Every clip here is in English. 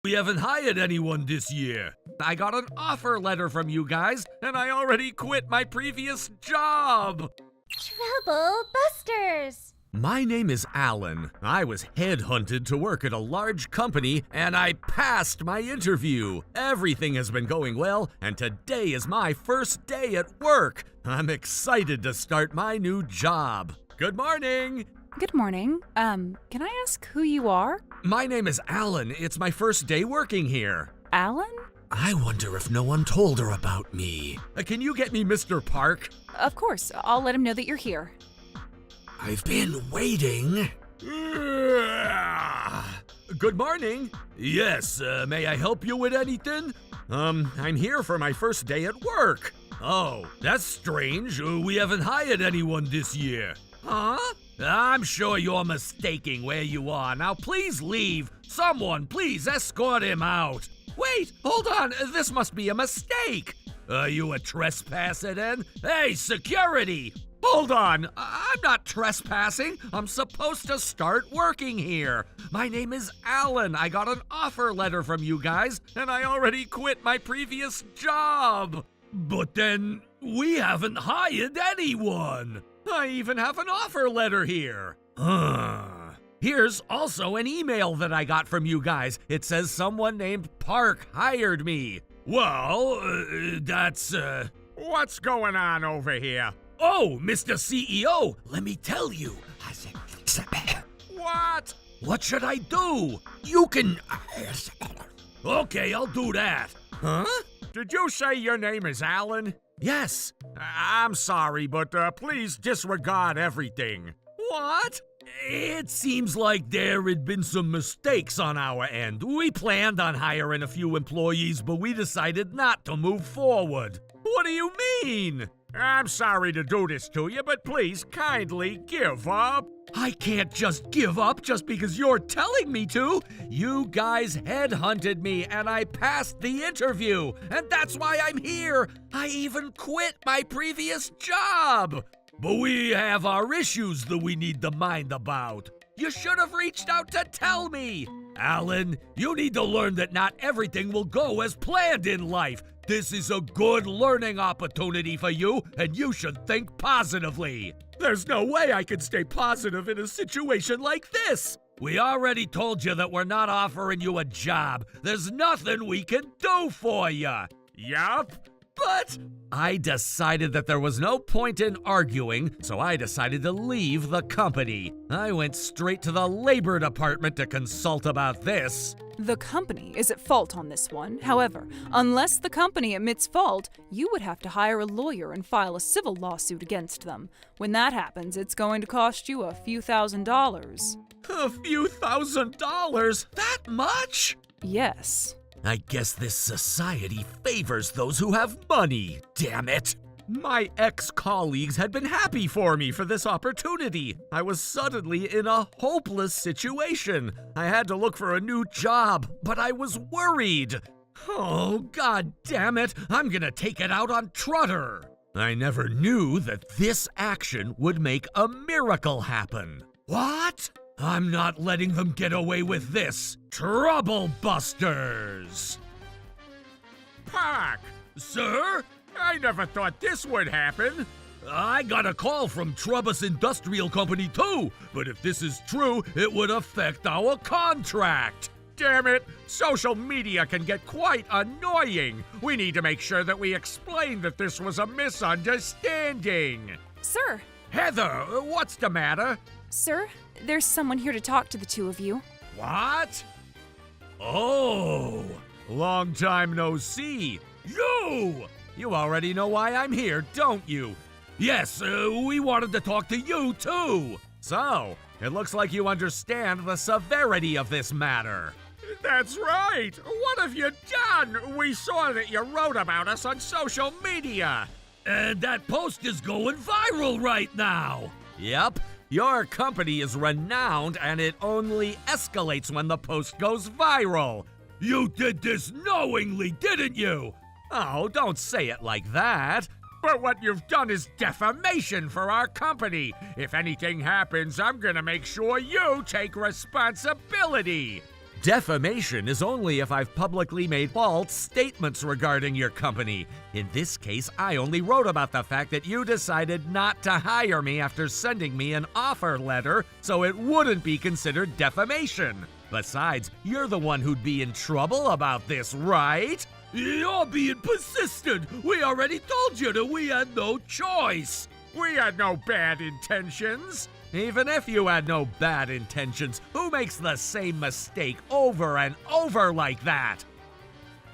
We haven't hired anyone this year. I got an offer letter from you guys, and I already quit my previous job. Trouble Busters! My name is Alan. I was headhunted to work at a large company, and I passed my interview. Everything has been going well, and today is my first day at work. I'm excited to start my new job. Good morning. Good morning. Can I ask who you are? My name is Alan. It's my first day working here. Alan? I wonder if no one told her about me. Can you get me Mr. Park? Of course. I'll let him know that you're here. I've been waiting. Good morning. Yes, may I help you with anything? I'm here for my first day at work. Oh, that's strange. We haven't hired anyone this year. Huh? I'm sure you're mistaking where you are. Now please leave. Someone, please escort him out. Wait, hold on. This must be a mistake. Are you a trespasser then? Hey, security! Hold on. I'm not trespassing. I'm supposed to start working here. My name is Alan. I got an offer letter from you guys, and I already quit my previous job. But then, we haven't hired anyone. I even have an offer letter here. Here's also an email that I got from you guys. It says someone named Park hired me. Well, that's, What's going on over here? Oh, Mr. CEO, let me tell you. What? What should I do? You can... Okay, I'll do that. Huh? Did you say your name is Alan? Yes. I'm sorry, but please disregard everything. What? It seems like there had been some mistakes on our end. We planned on hiring a few employees, but we decided not to move forward. What do you mean? I'm sorry to do this to you, but please kindly give up. I can't just give up just because you're telling me to. You guys headhunted me and I passed the interview, and that's why I'm here. I even quit my previous job. But we have our issues that we need to mind about. You should have reached out to tell me. Alan, you need to learn that not everything will go as planned in life. This is a good learning opportunity for you, and you should think positively. There's no way I can stay positive in a situation like this. We already told you that we're not offering you a job. There's nothing we can do for you. Yup. But I decided that there was no point in arguing, so I decided to leave the company. I went straight to the labor department to consult about this. The company is at fault on this one. However, unless the company admits fault, you would have to hire a lawyer and file a civil lawsuit against them. When that happens, it's going to cost you a few $1,000s. A few $1,000s? That much? Yes. I guess this society favors those who have money, damn it! My ex-colleagues had been happy for me for this opportunity. I was suddenly in a hopeless situation. I had to look for a new job, but I was worried. Oh, god damn it, I'm gonna take it out on Trotter. I never knew that this action would make a miracle happen. What? I'm not letting them get away with this. Trouble Busters! Park! Sir? I never thought this would happen. I got a call from Trubbus Industrial Company too, but if this is true, it would affect our contract. Damn it! Social media can get quite annoying. We need to make sure that we explain that this was a misunderstanding. Sir! Heather, what's the matter? Sir, there's someone here to talk to the two of you. What? Oh, long time no see. You! You already know why I'm here, don't you? Yes, we wanted to talk to you too. So, it looks like you understand the severity of this matter. That's right. What have you done? We saw that you wrote about us on social media. And that post is going viral right now. Yep. Your company is renowned, and it only escalates when the post goes viral. You did this knowingly, didn't you? Oh, don't say it like that. But what you've done is defamation for our company. If anything happens, I'm gonna make sure you take responsibility. Defamation is only if I've publicly made false statements regarding your company. In this case, I only wrote about the fact that you decided not to hire me after sending me an offer letter, so it wouldn't be considered defamation. Besides, you're the one who'd be in trouble about this, right? You're being persistent. We already told you that we had no choice. We had no bad intentions. Even if you had no bad intentions, who makes the same mistake over and over like that?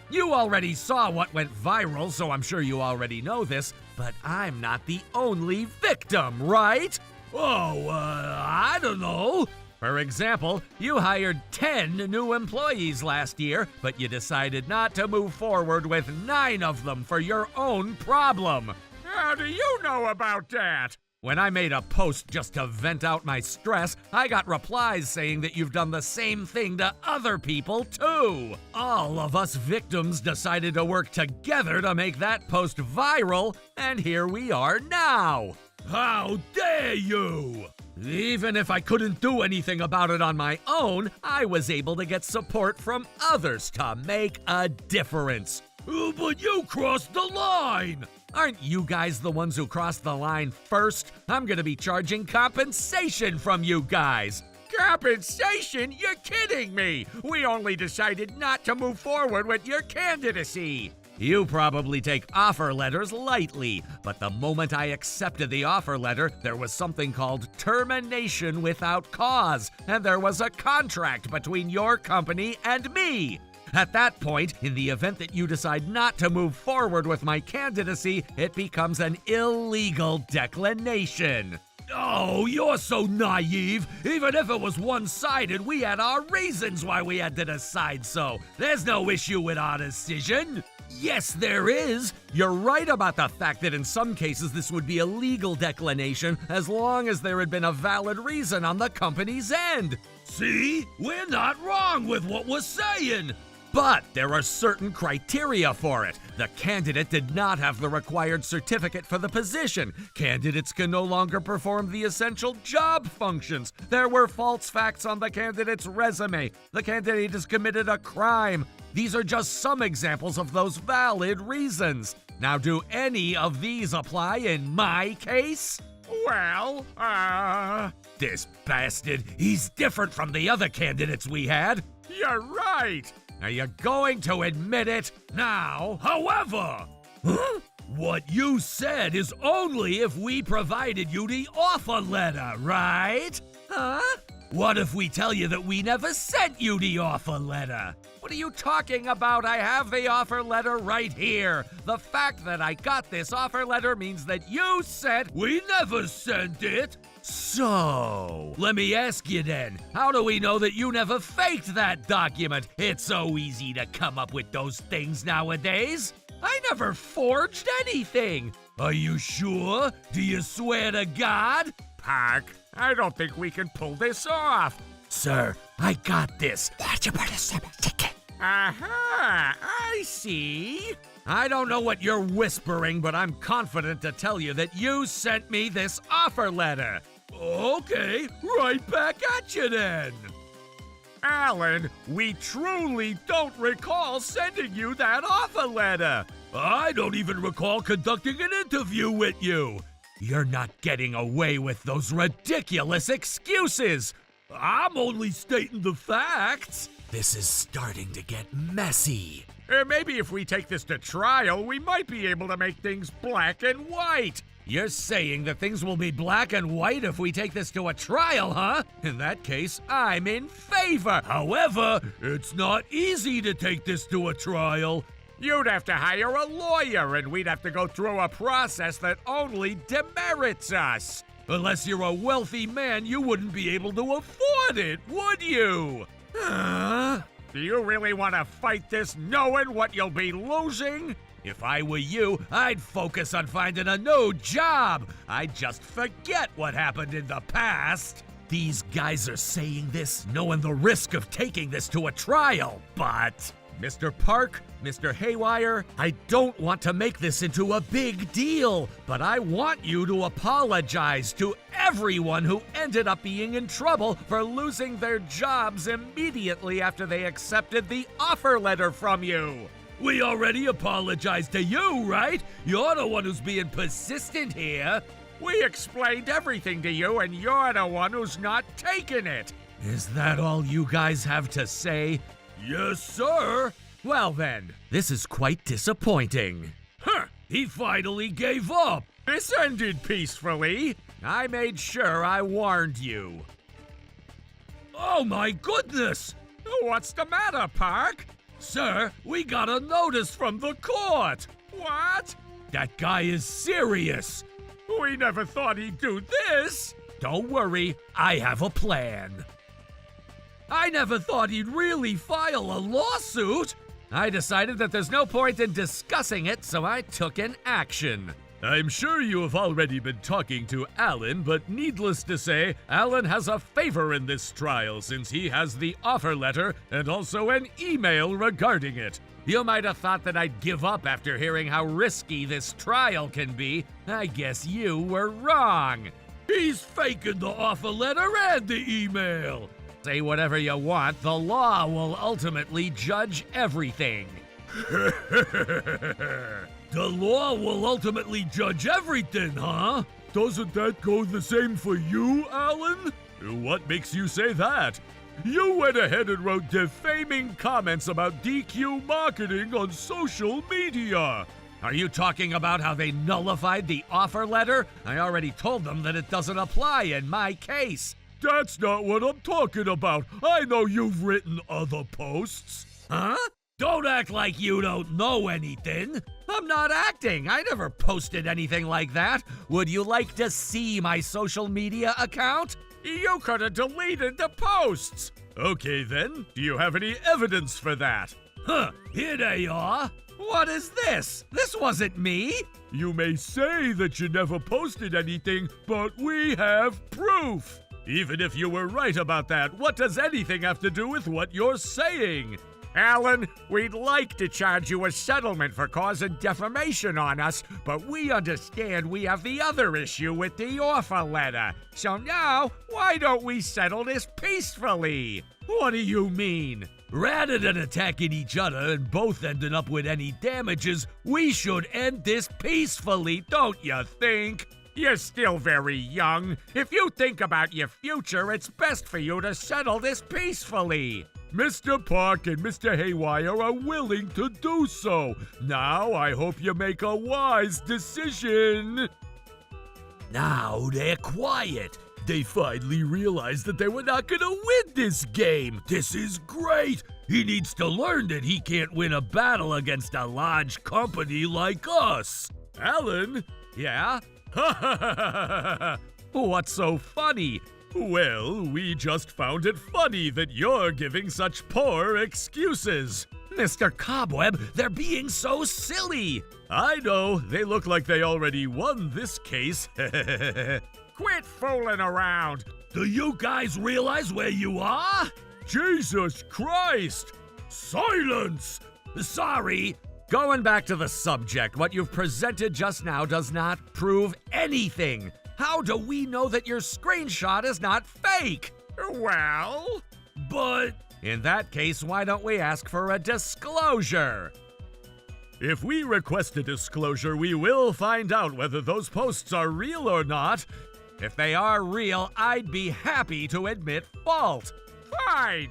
You already saw what went viral, so I'm sure you already know this, but I'm not the only victim, right? I don't know. For example, you hired 10 new employees last year, but you decided not to move forward with 9 of them for your own problem. How do you know about that? When I made a post just to vent out my stress, I got replies saying that you've done the same thing to other people too. All of us victims decided to work together to make that post viral, and here we are now. How dare you! Even if I couldn't do anything about it on my own, I was able to get support from others to make a difference. But you crossed the line! Aren't you guys the ones who crossed the line first? I'm gonna be charging compensation from you guys. Compensation? You're kidding me! We only decided not to move forward with your candidacy. You probably take offer letters lightly, but the moment I accepted the offer letter, there was something called termination without cause, and there was a contract between your company and me. At that point, in the event that you decide not to move forward with my candidacy, it becomes an illegal declination. Oh, you're so naive. Even if it was one-sided, we had our reasons why we had to decide so. There's no issue with our decision. Yes, there is. You're right about the fact that in some cases this would be a legal declination as long as there had been a valid reason on the company's end. See? We're not wrong with what we're saying. But there are certain criteria for it. The candidate did not have the required certificate for the position. Candidates can no longer perform the essential job functions. There were false facts on the candidate's resume. The candidate has committed a crime. These are just some examples of those valid reasons. Now, do any of these apply in my case? Well, this bastard, he's different from the other candidates we had. You're right. Are you going to admit it now? However, what you said is only if we provided you the offer letter, right? Huh? What if we tell you that we never sent you the offer letter? What are you talking about? I have the offer letter right here. The fact that I got this offer letter means that you said we never sent it. So, let me ask you then, how do we know that you never faked that document? It's so easy to come up with those things nowadays. I never forged anything. Are you sure? Do you swear to God? Park, I don't think we can pull this off. Sir, I got this. Aha, I see. I don't know what you're whispering, but I'm confident to tell you that you sent me this offer letter. Okay, right back at you then. Alan, we truly don't recall sending you that offer letter. I don't even recall conducting an interview with you. You're not getting away with those ridiculous excuses. I'm only stating the facts. This is starting to get messy. Maybe if we take this to trial, we might be able to make things black and white. You're saying that things will be black and white if we take this to a trial, huh? In that case, I'm in favor. However, it's not easy to take this to a trial. You'd have to hire a lawyer, and we'd have to go through a process that only demerits us. Unless you're a wealthy man, you wouldn't be able to afford it, would you? Do you really want to fight this knowing what you'll be losing? If I were you, I'd focus on finding a new job. I'd just forget what happened in the past. These guys are saying this knowing the risk of taking this to a trial, but... Mr. Park, Mr. Haywire, I don't want to make this into a big deal, but I want you to apologize to everyone who ended up being in trouble for losing their jobs immediately after they accepted the offer letter from you. We already apologized to you, right? You're the one who's being persistent here. We explained everything to you, and you're the one who's not taking it. Is that all you guys have to say? Yes, sir. Well then, this is quite disappointing. Huh, he finally gave up. This ended peacefully. I made sure I warned you. Oh my goodness! What's the matter, Park? Sir, we got a notice from the court. What? That guy is serious. We never thought he'd do this. Don't worry, I have a plan. I never thought he'd really file a lawsuit. I decided that there's no point in discussing it, so I took an action. I'm sure you have already been talking to Alan, but needless to say, Alan has a favor in this trial since he has the offer letter and also an email regarding it. You might have thought that I'd give up after hearing how risky this trial can be. I guess you were wrong. He's faking the offer letter and the email. Say whatever you want, the law will ultimately judge everything. The law will ultimately judge everything, huh? Doesn't that go the same for you, Alan? What makes you say that? You went ahead and wrote defaming comments about DQ marketing on social media. Are you talking about how they nullified the offer letter? I already told them that it doesn't apply in my case. That's not what I'm talking about. I know you've written other posts. Huh? Don't act like you don't know anything. I'm not acting. I never posted anything like that. Would you like to see my social media account? You could have deleted the posts. Okay then, do you have any evidence for that? Huh, here they are. What is this? This wasn't me. You may say that you never posted anything, but we have proof. Even if you were right about that, what does anything have to do with what you're saying? Alan, we'd like to charge you a settlement for causing defamation on us, but we understand we have the other issue with the offer letter. So now, why don't we settle this peacefully? What do you mean? Rather than attacking each other and both ending up with any damages, we should end this peacefully, don't you think? You're still very young. If you think about your future, it's best for you to settle this peacefully. Mr. Park and Mr. Haywire are willing to do so. Now I hope you make a wise decision. Now they're quiet. They finally realized that they were not gonna win this game. This is great. He needs to learn that he can't win a battle against a large company like us. Alan? Yeah? What's so funny? Well, we just found it funny that you're giving such poor excuses. Mr. Cobweb, they're being so silly. I know, they look like they already won this case. Quit fooling around. Do you guys realize where you are? Jesus Christ! Silence! Sorry. Going back to the subject, what you've presented just now does not prove anything. How do we know that your screenshot is not fake? Well, but in that case, why don't we ask for a disclosure? If we request a disclosure, we will find out whether those posts are real or not. If they are real, I'd be happy to admit fault. Fine,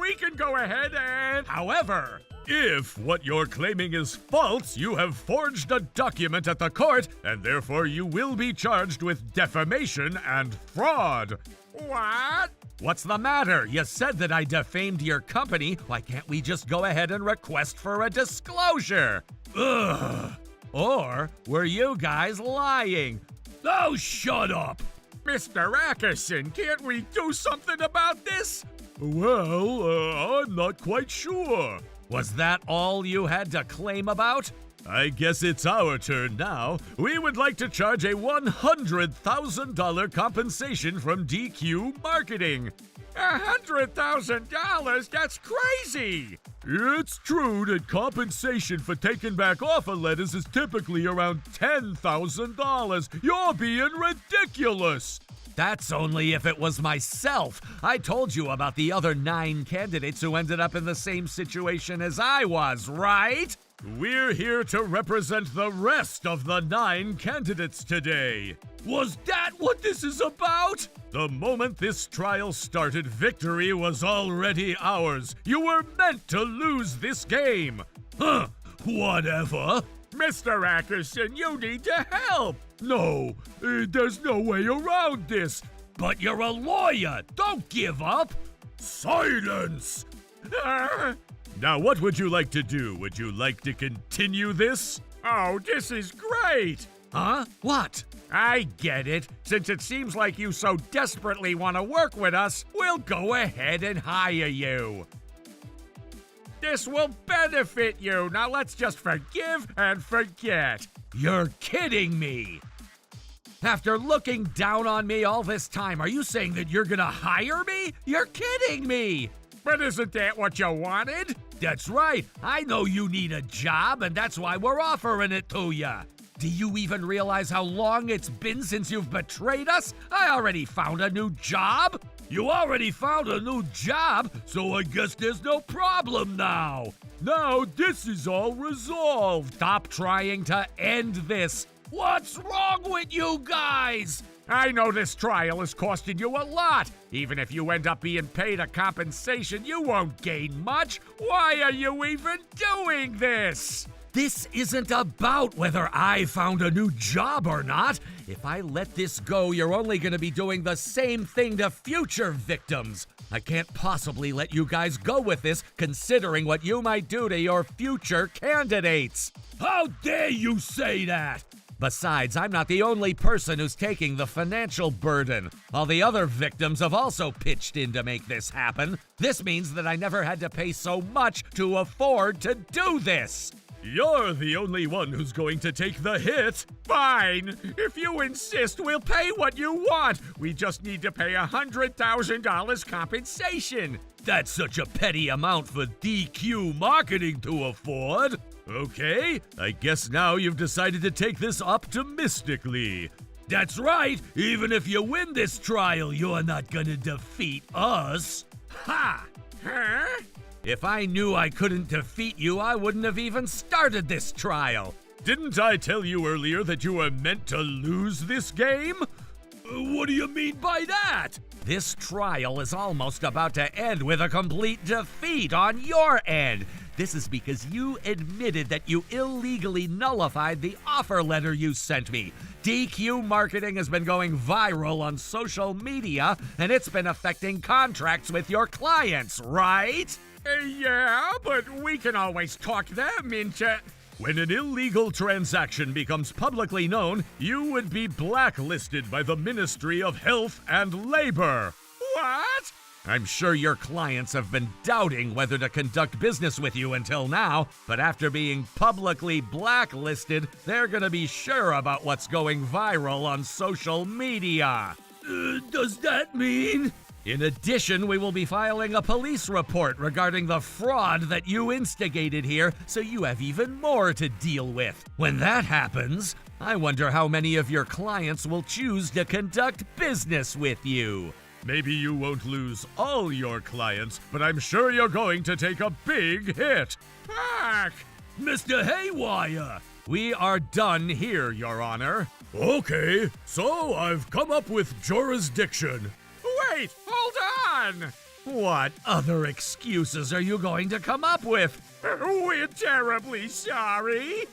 we can go ahead and... However, if what you're claiming is false, you have forged a document at the court, and therefore you will be charged with defamation and fraud. What? What's the matter? You said that I defamed your company. Why can't we just go ahead and request for a disclosure? Ugh. Or were you guys lying? Oh, shut up! Mr. Ackerson, can't we do something about this? Well, I'm not quite sure. Was that all you had to claim about? I guess it's our turn now. We would like to charge a $100,000 compensation from DQ Marketing. $100,000? That's crazy! It's true that compensation for taking back offer letters is typically around $10,000. You're being ridiculous! That's only if it was myself. I told you about the other 9 candidates who ended up in the same situation as I was, right? We're here to represent the rest of the 9 candidates today. Was that what this is about? The moment this trial started, victory was already ours. You were meant to lose this game. Huh, whatever. Mr. Ackerson, you need to help. No, there's no way around this. But you're a lawyer. Don't give up. Silence. Now, what would you like to do? Would you like to continue this? Oh, this is great! Huh? What? I get it. Since it seems like you so desperately want to work with us, we'll go ahead and hire you. This will benefit you. Now let's just forgive and forget. You're kidding me. After looking down on me all this time, are you saying that you're gonna hire me? You're kidding me! But isn't that what you wanted? That's right. I know you need a job, and that's why we're offering it to you. Do you even realize how long it's been since you've betrayed us? I already found a new job. You already found a new job, so I guess there's no problem now. Now this is all resolved. Stop trying to end this. What's wrong with you guys? I know this trial is costing you a lot. Even if you end up being paid a compensation, you won't gain much. Why are you even doing this? This isn't about whether I found a new job or not. If I let this go, you're only going to be doing the same thing to future victims. I can't possibly let you guys go with this, considering what you might do to your future candidates. How dare you say that? Besides, I'm not the only person who's taking the financial burden. All the other victims have also pitched in to make this happen. This means that I never had to pay so much to afford to do this. You're the only one who's going to take the hit. Fine. If you insist, we'll pay what you want. We just need to pay $100,000 compensation. That's such a petty amount for DQ Marketing to afford. Okay, I guess now you've decided to take this optimistically. That's right. Even if you win this trial, you're not gonna defeat us. Ha! Huh? If I knew I couldn't defeat you, I wouldn't have even started this trial. Didn't I tell you earlier that you were meant to lose this game? What do you mean by that? This trial is almost about to end with a complete defeat on your end. This is because you admitted that you illegally nullified the offer letter you sent me. DQ Marketing has been going viral on social media, and it's been affecting contracts with your clients, right? Yeah, but we can always talk them into... When an illegal transaction becomes publicly known, you would be blacklisted by the Ministry of Health and Labor. What? I'm sure your clients have been doubting whether to conduct business with you until now, but after being publicly blacklisted, they're gonna be sure about what's going viral on social media. Does that mean? In addition, we will be filing a police report regarding the fraud that you instigated here, so you have even more to deal with. When that happens, I wonder how many of your clients will choose to conduct business with you. Maybe you won't lose all your clients, but I'm sure you're going to take a big hit. Fuck! Mr. Haywire, we are done here, Your Honor. Okay, so I've come up with jurisdiction. Wait, hold on! What other excuses are you going to come up with? We're terribly sorry.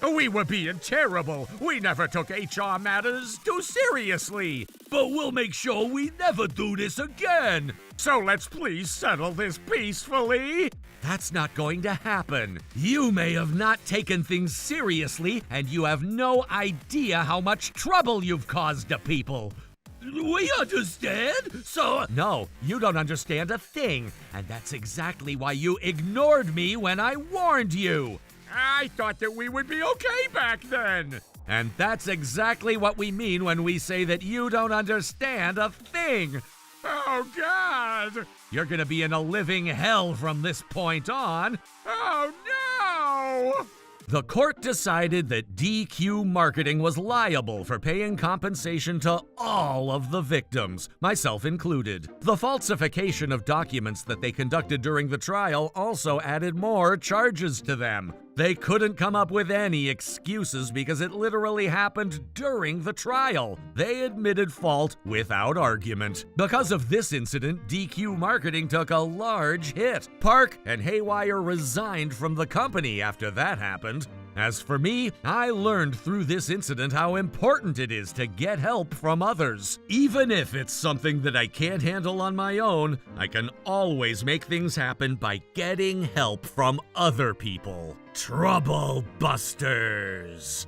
We were being terrible. We never took HR matters too seriously. But we'll make sure we never do this again. So let's please settle this peacefully. That's not going to happen. You may have not taken things seriously, and you have no idea how much trouble you've caused to people. We understand, so... No, you don't understand a thing, and that's exactly why you ignored me when I warned you. I thought that we would be okay back then. And that's exactly what we mean when we say that you don't understand a thing. Oh, God! You're gonna be in a living hell from this point on. Oh, no! The court decided that DQ Marketing was liable for paying compensation to all of the victims, myself included. The falsification of documents that they conducted during the trial also added more charges to them. They couldn't come up with any excuses because it literally happened during the trial. They admitted fault without argument. Because of this incident, DQ Marketing took a large hit. Park and Haywire resigned from the company after that happened. As for me, I learned through this incident how important it is to get help from others. Even if it's something that I can't handle on my own, I can always make things happen by getting help from other people. Trouble Busters!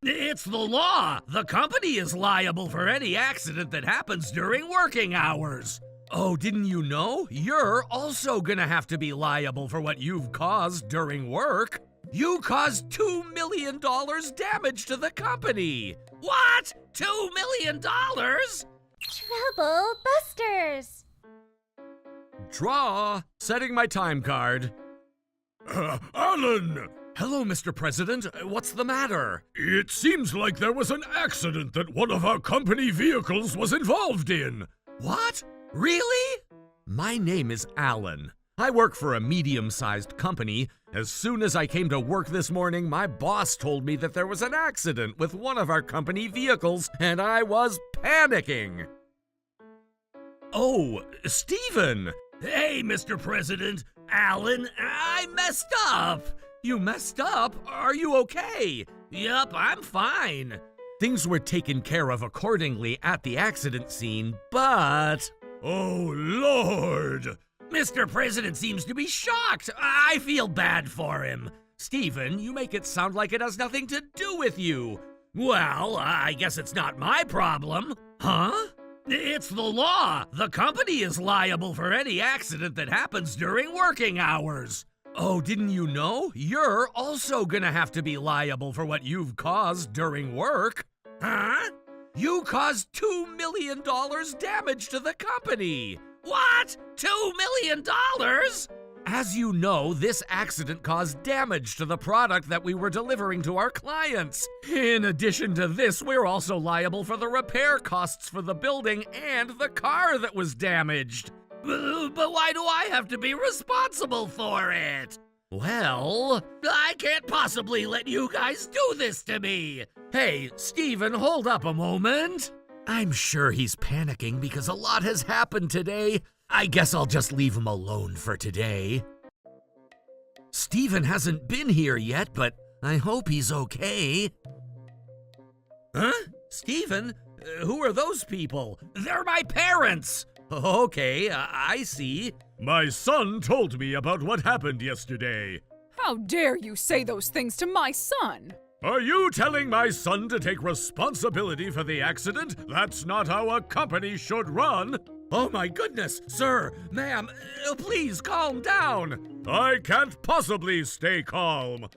It's the law. The company is liable for any accident that happens during working hours. Oh, didn't you know? You're also gonna have to be liable for what you've caused during work. You caused $2 million damage to the company. What? $2 million? Trouble Busters! Draw. Setting my time card. Alan! Hello, Mr. President. What's the matter? It seems like there was an accident that one of our company vehicles was involved in. What? Really? My name is Alan. I work for a medium-sized company. As soon as I came to work this morning, my boss told me that there was an accident with one of our company vehicles, and I was panicking. Oh, Stephen! Hey, Mr. President. Alan, I messed up. You messed up? Are you okay? Yup, I'm fine. Things were taken care of accordingly at the accident scene, but... Oh, Lord! Mr. President seems to be shocked. I feel bad for him. Stephen, you make it sound like it has nothing to do with you. Well, I guess it's not my problem. Huh? It's the law. The company is liable for any accident that happens during working hours. Oh, didn't you know? You're also gonna have to be liable for what you've caused during work. Huh? You caused $2 million damage to the company. What? $2 million? As you know, this accident caused damage to the product that we were delivering to our clients. In addition to this, we're also liable for the repair costs for the building and the car that was damaged. But why do I have to be responsible for it? Well, I can't possibly let you guys do this to me. Hey, Stephen, hold up a moment. I'm sure he's panicking because a lot has happened today. I guess I'll just leave him alone for today. Stephen hasn't been here yet, but I hope he's okay. Huh? Stephen? Who are those people? They're my parents! Okay, I see. My son told me about what happened yesterday. How dare you say those things to my son? Are you telling my son to take responsibility for the accident? That's not how a company should run. Oh my goodness, sir, ma'am, please calm down. I can't possibly stay calm.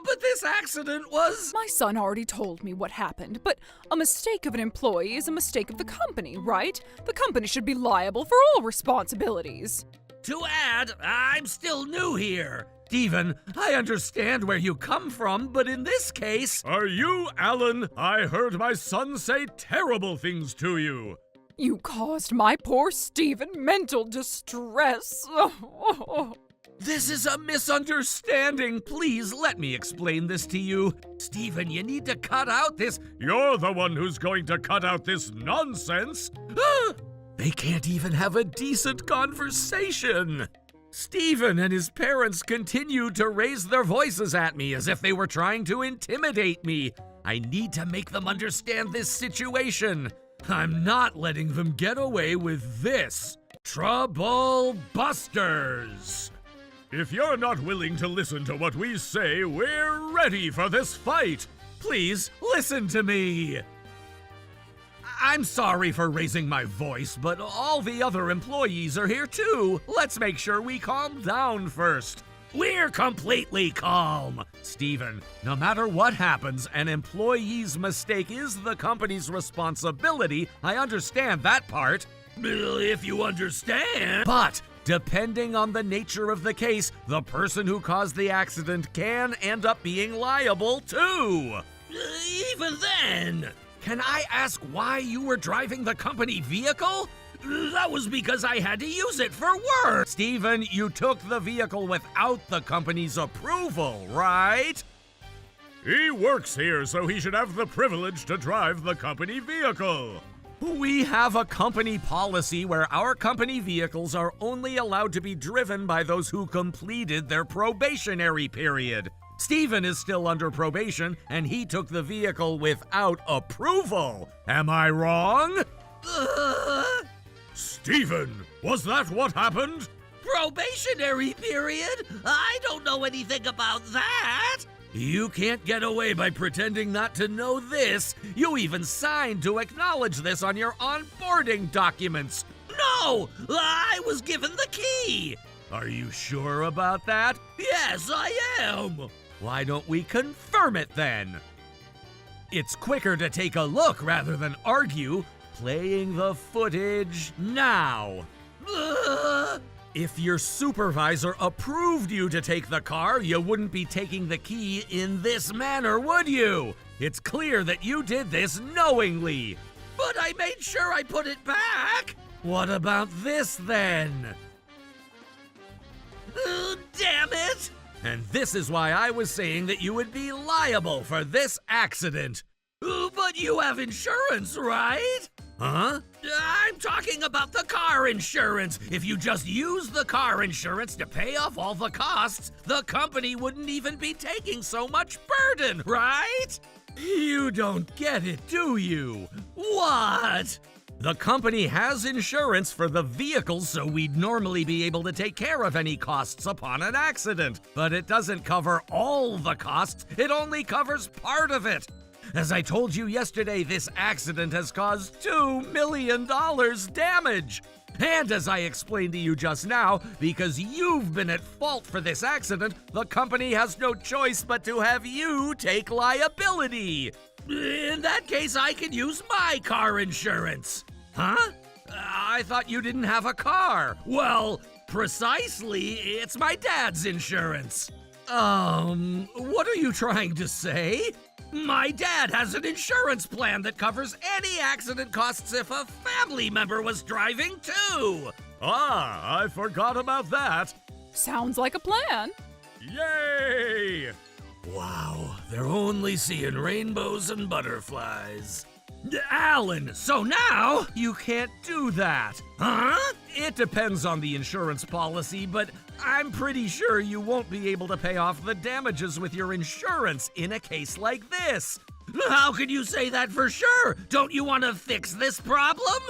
But this accident was... My son already told me what happened, but a mistake of an employee is a mistake of the company, right? The company should be liable for all responsibilities. To add, I'm still new here. Stephen, I understand where you come from, but in this case... Are you Alan? I heard my son say terrible things to you. You caused my poor Stephen mental distress. This is a misunderstanding. Please let me explain this to you. Stephen, you need to cut out this... You're the one who's going to cut out this nonsense. They can't even have a decent conversation. Stephen and his parents continued to raise their voices at me as if they were trying to intimidate me. I need to make them understand this situation. I'm not letting them get away with this. Trouble Busters! If you're not willing to listen to what we say, we're ready for this fight. Please listen to me. I'm sorry for raising my voice, but all the other employees are here too. Let's make sure we calm down first. We're completely calm. Stephen, no matter what happens, an employee's mistake is the company's responsibility. I understand that part. If you understand. But depending on the nature of the case, the person who caused the accident can end up being liable too. Even then. Can I ask why you were driving the company vehicle? That was because I had to use it for work. Stephen, you took the vehicle without the company's approval, right? He works here, so he should have the privilege to drive the company vehicle. We have a company policy where our company vehicles are only allowed to be driven by those who completed their probationary period. Stephen is still under probation, and he took the vehicle without approval. Am I wrong? Stephen, was that what happened? Probationary period? I don't know anything about that. You can't get away by pretending not to know this. You even signed to acknowledge this on your onboarding documents. No, I was given the key. Are you sure about that? Yes, I am. Why don't we confirm it then? It's quicker to take a look rather than argue. Playing the footage now. If your supervisor approved you to take the car, you wouldn't be taking the key in this manner, would you? It's clear that you did this knowingly. But I made sure I put it back. What about this then? Damn it! And this is why I was saying that you would be liable for this accident. But you have insurance, right? Huh? I'm talking about the car insurance. If you just use the car insurance to pay off all the costs, the company wouldn't even be taking so much burden, right? You don't get it, do you? What? The company has insurance for the vehicles, so we'd normally be able to take care of any costs upon an accident. But it doesn't cover all the costs, it only covers part of it. As I told you yesterday, this accident has caused $2 million damage. And as I explained to you just now, because you've been at fault for this accident, the company has no choice but to have you take liability. In that case, I can use my car insurance. Huh? I thought you didn't have a car. Well, precisely, it's my dad's insurance. What are you trying to say? My dad has an insurance plan that covers any accident costs if a family member was driving too. Ah, I forgot about that. Sounds like a plan. Yay! Wow, they're only seeing rainbows and butterflies. Alan, so now you can't do that. Huh? It depends on the insurance policy, but I'm pretty sure you won't be able to pay off the damages with your insurance in a case like this. How can you say that for sure? Don't you want to fix this problem?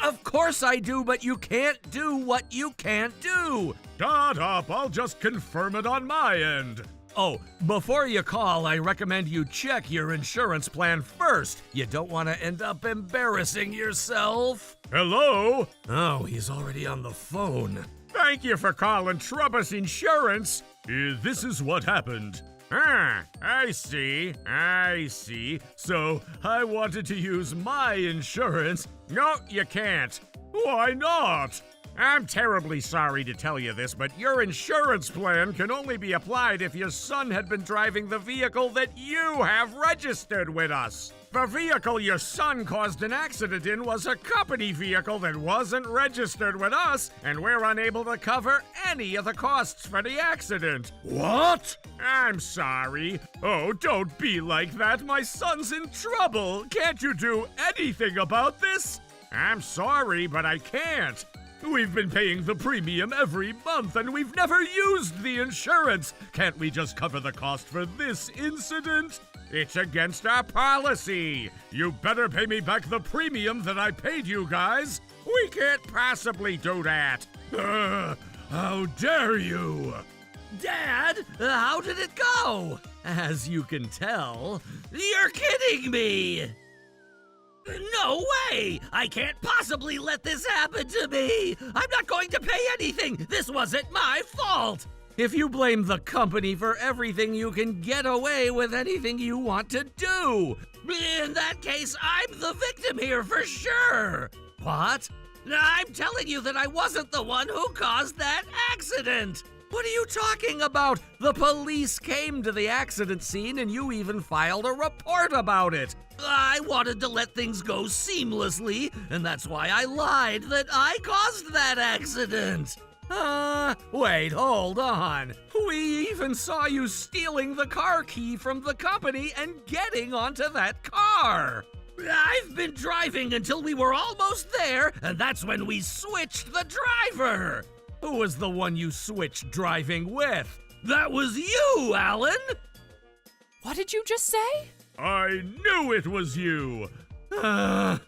Of course I do, but you can't do what you can't do. Shut up, I'll just confirm it on my end. Oh, before you call, I recommend you check your insurance plan first. You don't want to end up embarrassing yourself. Hello? Oh, he's already on the phone. Thank you for calling Trubbus Insurance. This is what happened. Ah, I see. So, I wanted to use my insurance. No, you can't. Why not? I'm terribly sorry to tell you this, but your insurance plan can only be applied if your son had been driving the vehicle that you have registered with us. The vehicle your son caused an accident in was a company vehicle that wasn't registered with us, and we're unable to cover any of the costs for the accident. What? I'm sorry. Oh, don't be like that. My son's in trouble. Can't you do anything about this? I'm sorry, but I can't. We've been paying the premium every month and we've never used the insurance. Can't we just cover the cost for this incident? It's against our policy. You better pay me back the premium that I paid you guys. We can't possibly do that. How dare you? Dad, how did it go? As you can tell, you're kidding me! No way! I can't possibly let this happen to me! I'm not going to pay anything! This wasn't my fault! If you blame the company for everything, you can get away with anything you want to do! In that case, I'm the victim here for sure! What? I'm telling you that I wasn't the one who caused that accident! What are you talking about? The police came to the accident scene and you even filed a report about it. I wanted to let things go seamlessly, and that's why I lied that I caused that accident. Wait, hold on. We even saw you stealing the car key from the company and getting onto that car. I've been driving until we were almost there, and that's when we switched the driver. Who was the one you switched driving with? That was you, Alan! What did you just say? I knew it was you! I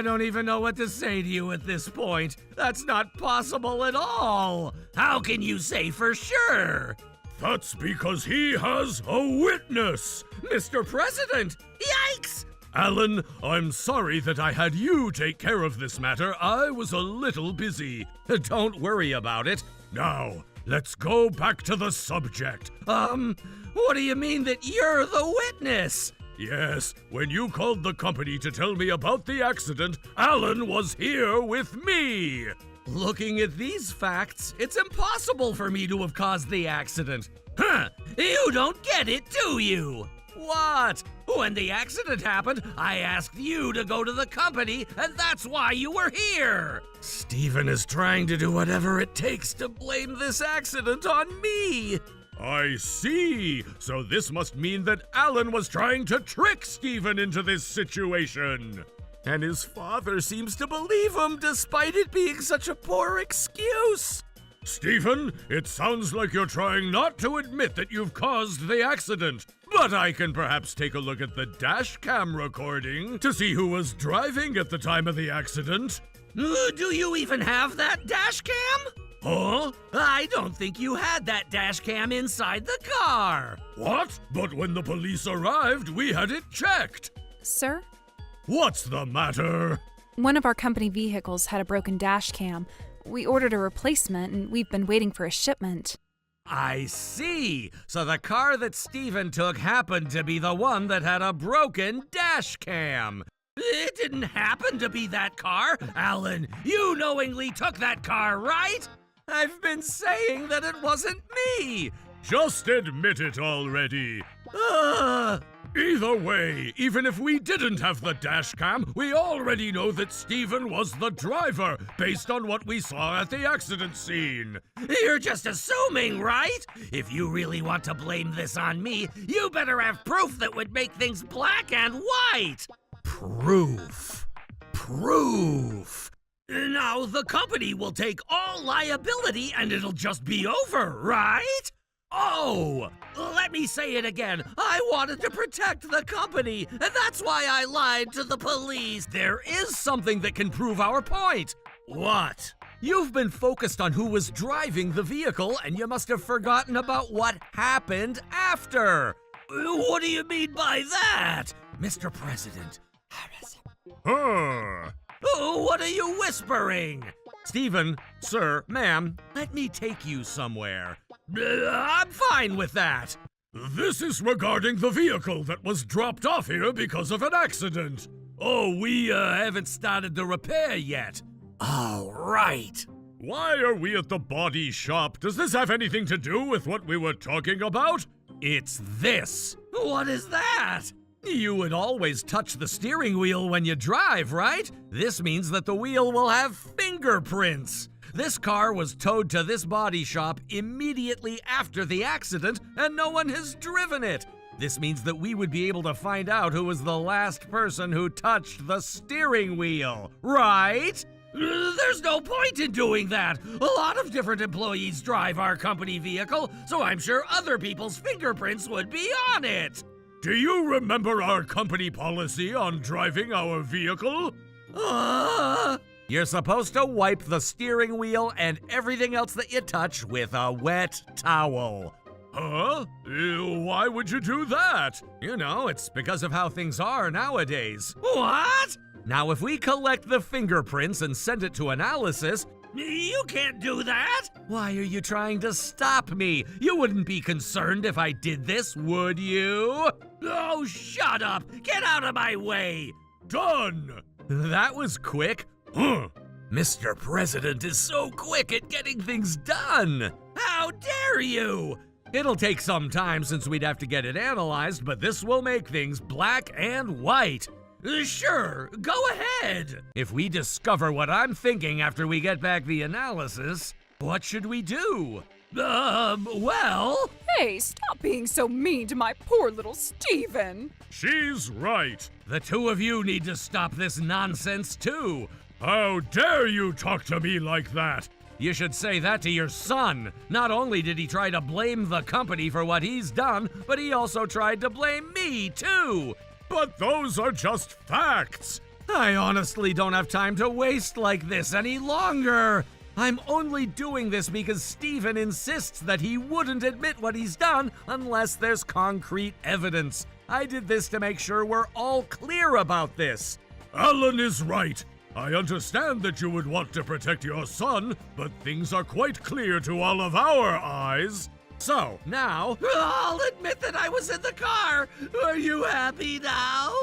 don't even know what to say to you at this point. That's not possible at all! How can you say for sure? That's because he has a witness! Mr. President! Yikes! Alan, I'm sorry that I had you take care of this matter. I was a little busy. Don't worry about it. Now, let's go back to the subject. What do you mean that you're the witness? Yes, when you called the company to tell me about the accident, Alan was here with me. Looking at these facts, it's impossible for me to have caused the accident. Huh, you don't get it, do you? What? When the accident happened, I asked you to go to the company, and that's why you were here. Stephen is trying to do whatever it takes to blame this accident on me. I see. So this must mean that Alan was trying to trick Stephen into this situation. And his father seems to believe him despite it being such a poor excuse. Stephen, it sounds like you're trying not to admit that you've caused the accident. But I can perhaps take a look at the dash cam recording to see who was driving at the time of the accident. Do you even have that dash cam? Huh? I don't think you had that dash cam inside the car. What? But when the police arrived, we had it checked. Sir? What's the matter? One of our company vehicles had a broken dash cam. We ordered a replacement and we've been waiting for a shipment. I see. So the car that Stephen took happened to be the one that had a broken dash cam. It didn't happen to be that car. Alan, you knowingly took that car, right? I've been saying that it wasn't me. Just admit it already. Either way, even if we didn't have the dash cam, we already know that Stephen was the driver, based on what we saw at the accident scene. You're just assuming, right? If you really want to blame this on me, you better have proof that would make things black and white. Proof. Proof. Now, the company will take all liability and it'll just be over, right? Oh, let me say it again. I wanted to protect the company, and that's why I lied to the police. There is something that can prove our point. What? You've been focused on who was driving the vehicle, and you must have forgotten about what happened after. What do you mean by that? Mr. President. What are you whispering? Stephen, sir, ma'am, let me take you somewhere. I'm fine with that. This is regarding the vehicle that was dropped off here because of an accident. Oh, we haven't started the repair yet. All right. Why are we at the body shop? Does this have anything to do with what we were talking about? It's this. What is that? You would always touch the steering wheel when you drive, right? This means that the wheel will have fingerprints. This car was towed to this body shop immediately after the accident, and no one has driven it. This means that we would be able to find out who was the last person who touched the steering wheel, right? There's no point in doing that. A lot of different employees drive our company vehicle, so I'm sure other people's fingerprints would be on it. Do you remember our company policy on driving our vehicle? You're supposed to wipe the steering wheel and everything else that you touch with a wet towel. Huh? Why would you do that? You know, it's because of how things are nowadays. What? Now, if we collect the fingerprints and send it to analysis, You can't do that. why are you trying to stop me? You wouldn't be concerned if I did this, would you? Oh, shut up. Get out of my way. Done! That was quick. Huh. Mr. President is so quick at getting things done. How dare you? It'll take some time since we'd have to get it analyzed, but this will make things black and white. Sure, go ahead. If we discover what I'm thinking after we get back the analysis, what should we do? Well, Hey, stop being so mean to my poor little Steven. She's right. The two of you need to stop this nonsense too. How dare you talk to me like that? You should say that to your son. Not only did he try to blame the company for what he's done, but he also tried to blame me too. But those are just facts. I honestly don't have time to waste like this any longer. I'm only doing this because Steven insists that he wouldn't admit what he's done unless there's concrete evidence. I did this to make sure we're all clear about this. Alan is right. I understand that you would want to protect your son, but things are quite clear to all of our eyes. So, now, I'll admit that I was in the car. Are you happy now?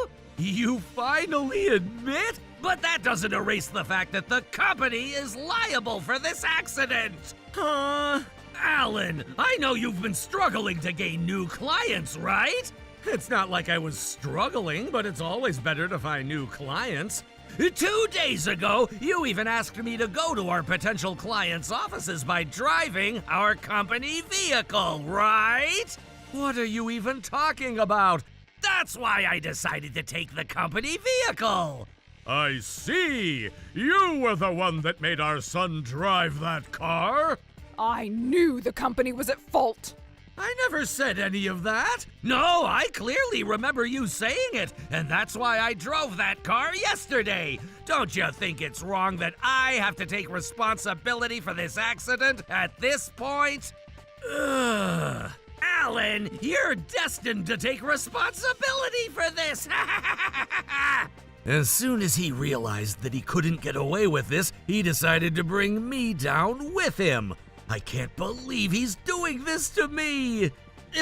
you finally admit? But that doesn't erase the fact that the company is liable for this accident. Alan, I know you've been struggling to gain new clients, right? It's not like I was struggling, but it's always better to find new clients. 2 days ago, you even asked me to go to our potential clients' offices by driving our company vehicle, right? What are you even talking about? That's why I decided to take the company vehicle. I see. You were the one that made our son drive that car. I knew the company was at fault. I never said any of that. No, I clearly remember you saying it, and that's why I drove that car yesterday. Don't you think it's wrong that I have to take responsibility for this accident at this point? Ugh. Alan, you're destined to take responsibility for this. As soon as he realized that he couldn't get away with this, he decided to bring me down with him. I can't believe he's doing this to me.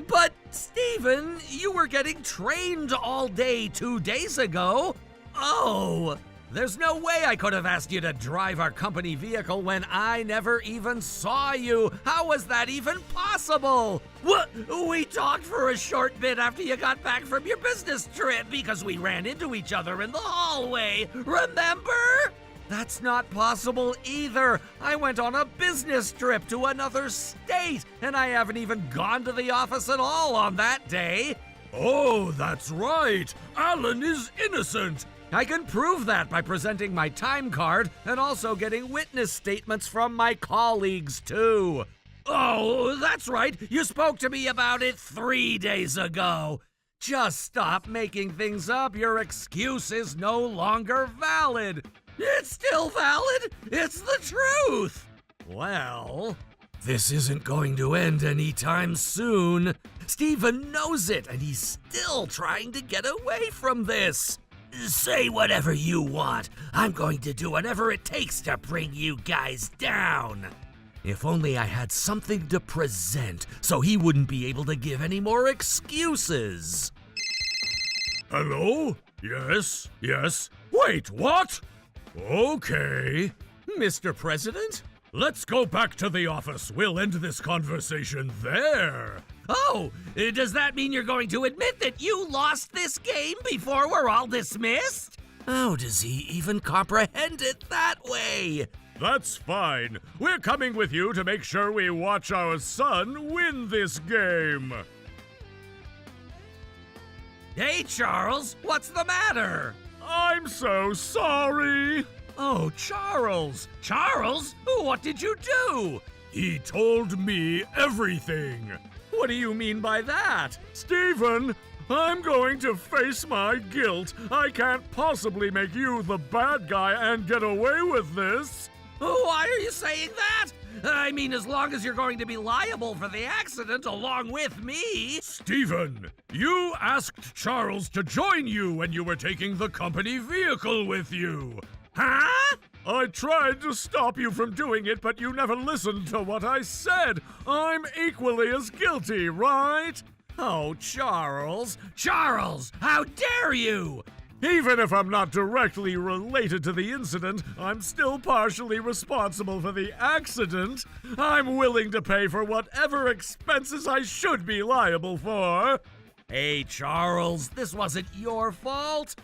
But, Steven, you were getting trained all day 2 days ago. Oh, there's no way I could have asked you to drive our company vehicle when I never even saw you. How was that even possible? What? We talked for a short bit after you got back from your business trip because we ran into each other in the hallway. Remember? That's not possible either. I went on a business trip to another state, and I haven't even gone to the office at all on that day. Oh, that's right. Alan is innocent. I can prove that by presenting my time card and also getting witness statements from my colleagues, too. Oh, that's right. You spoke to me about it 3 days ago. Just stop making things up. Your excuse is no longer valid. It's still valid. It's the truth. Well, this isn't going to end anytime soon. Steven knows it, and he's still trying to get away from this. Say whatever you want. I'm going to do whatever it takes to bring you guys down. If only I had something to present so he wouldn't be able to give any more excuses. Hello? Yes? Yes? Wait, what? Okay. Mr. President? Let's go back to the office. We'll end this conversation there. Oh, does that mean you're going to admit that you lost this game before we're all dismissed? How does he even comprehend it that way? That's fine. We're coming with you to make sure we watch our son win this game. Hey, Charles, what's the matter? I'm so sorry. Oh, Charles! Charles? What did you do? He told me everything. What do you mean by that? Stephen, I'm going to face my guilt. I can't possibly make you the bad guy and get away with this. Why are you saying that? I mean, as long as you're going to be liable for the accident along with me. Stephen, you asked Charles to join you when you were taking the company vehicle with you. Huh? I tried to stop you from doing it, but you never listened to what I said. I'm equally as guilty, right? Oh, Charles. Charles, how dare you? Even if I'm not directly related to the incident, I'm still partially responsible for the accident. I'm willing to pay for whatever expenses I should be liable for. Hey, Charles, this wasn't your fault.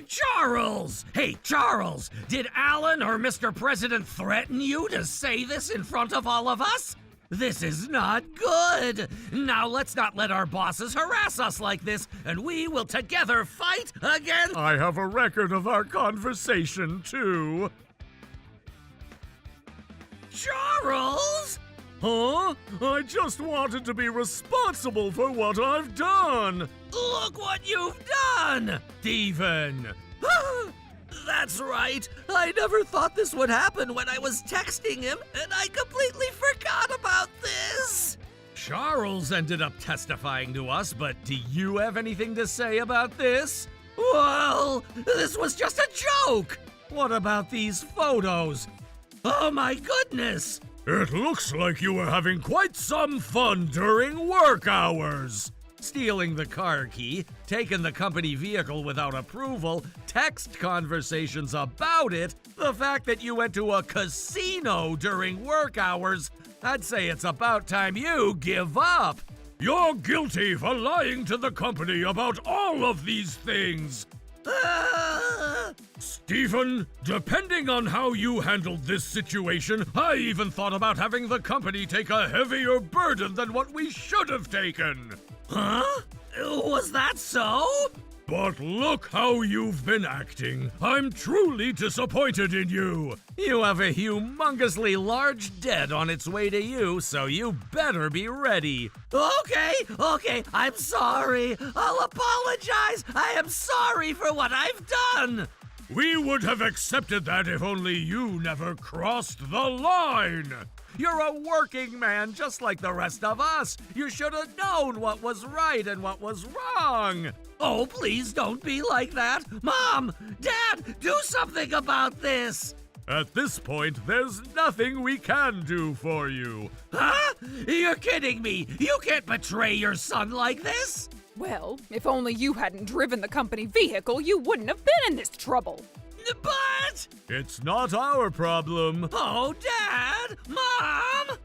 Charles! Hey, Charles! Did Alan or Mr. President threaten you to say this in front of all of us? This is not good! Now let's not let our bosses harass us like this, and we will together fight against— I have a record of our conversation, too. Charles! Huh? I just wanted to be responsible for what I've done. Look what you've done! Stephen! That's right. I never thought this would happen when I was texting him, and I completely forgot about this. Charles ended up testifying to us, but do you have anything to say about this? Well, this was just a joke! What about these photos? Oh my goodness! It looks like you were having quite some fun during work hours. Stealing the car key, taking the company vehicle without approval, text conversations about it, the fact that you went to a casino during work hours, I'd say it's about time you give up. You're guilty for lying to the company about all of these things. Stephen, depending on how you handled this situation, I even thought about having the company take a heavier burden than what we should have taken. Huh? Was that so? But look how you've been acting. I'm truly disappointed in you. You have a humongously large debt on its way to you, so you better be ready. Okay, I'm sorry. I'll apologize. I am sorry for what I've done. We would have accepted that if only you never crossed the line. You're a working man just like the rest of us. You should have known what was right and what was wrong. Oh, please don't be like that. Mom, Dad, do something about this. At this point, there's nothing we can do for you. Huh? You're kidding me. You can't betray your son like this. Well, if only you hadn't driven the company vehicle, you wouldn't have been in this trouble. But— It's not our problem. Oh, Dad! Mom!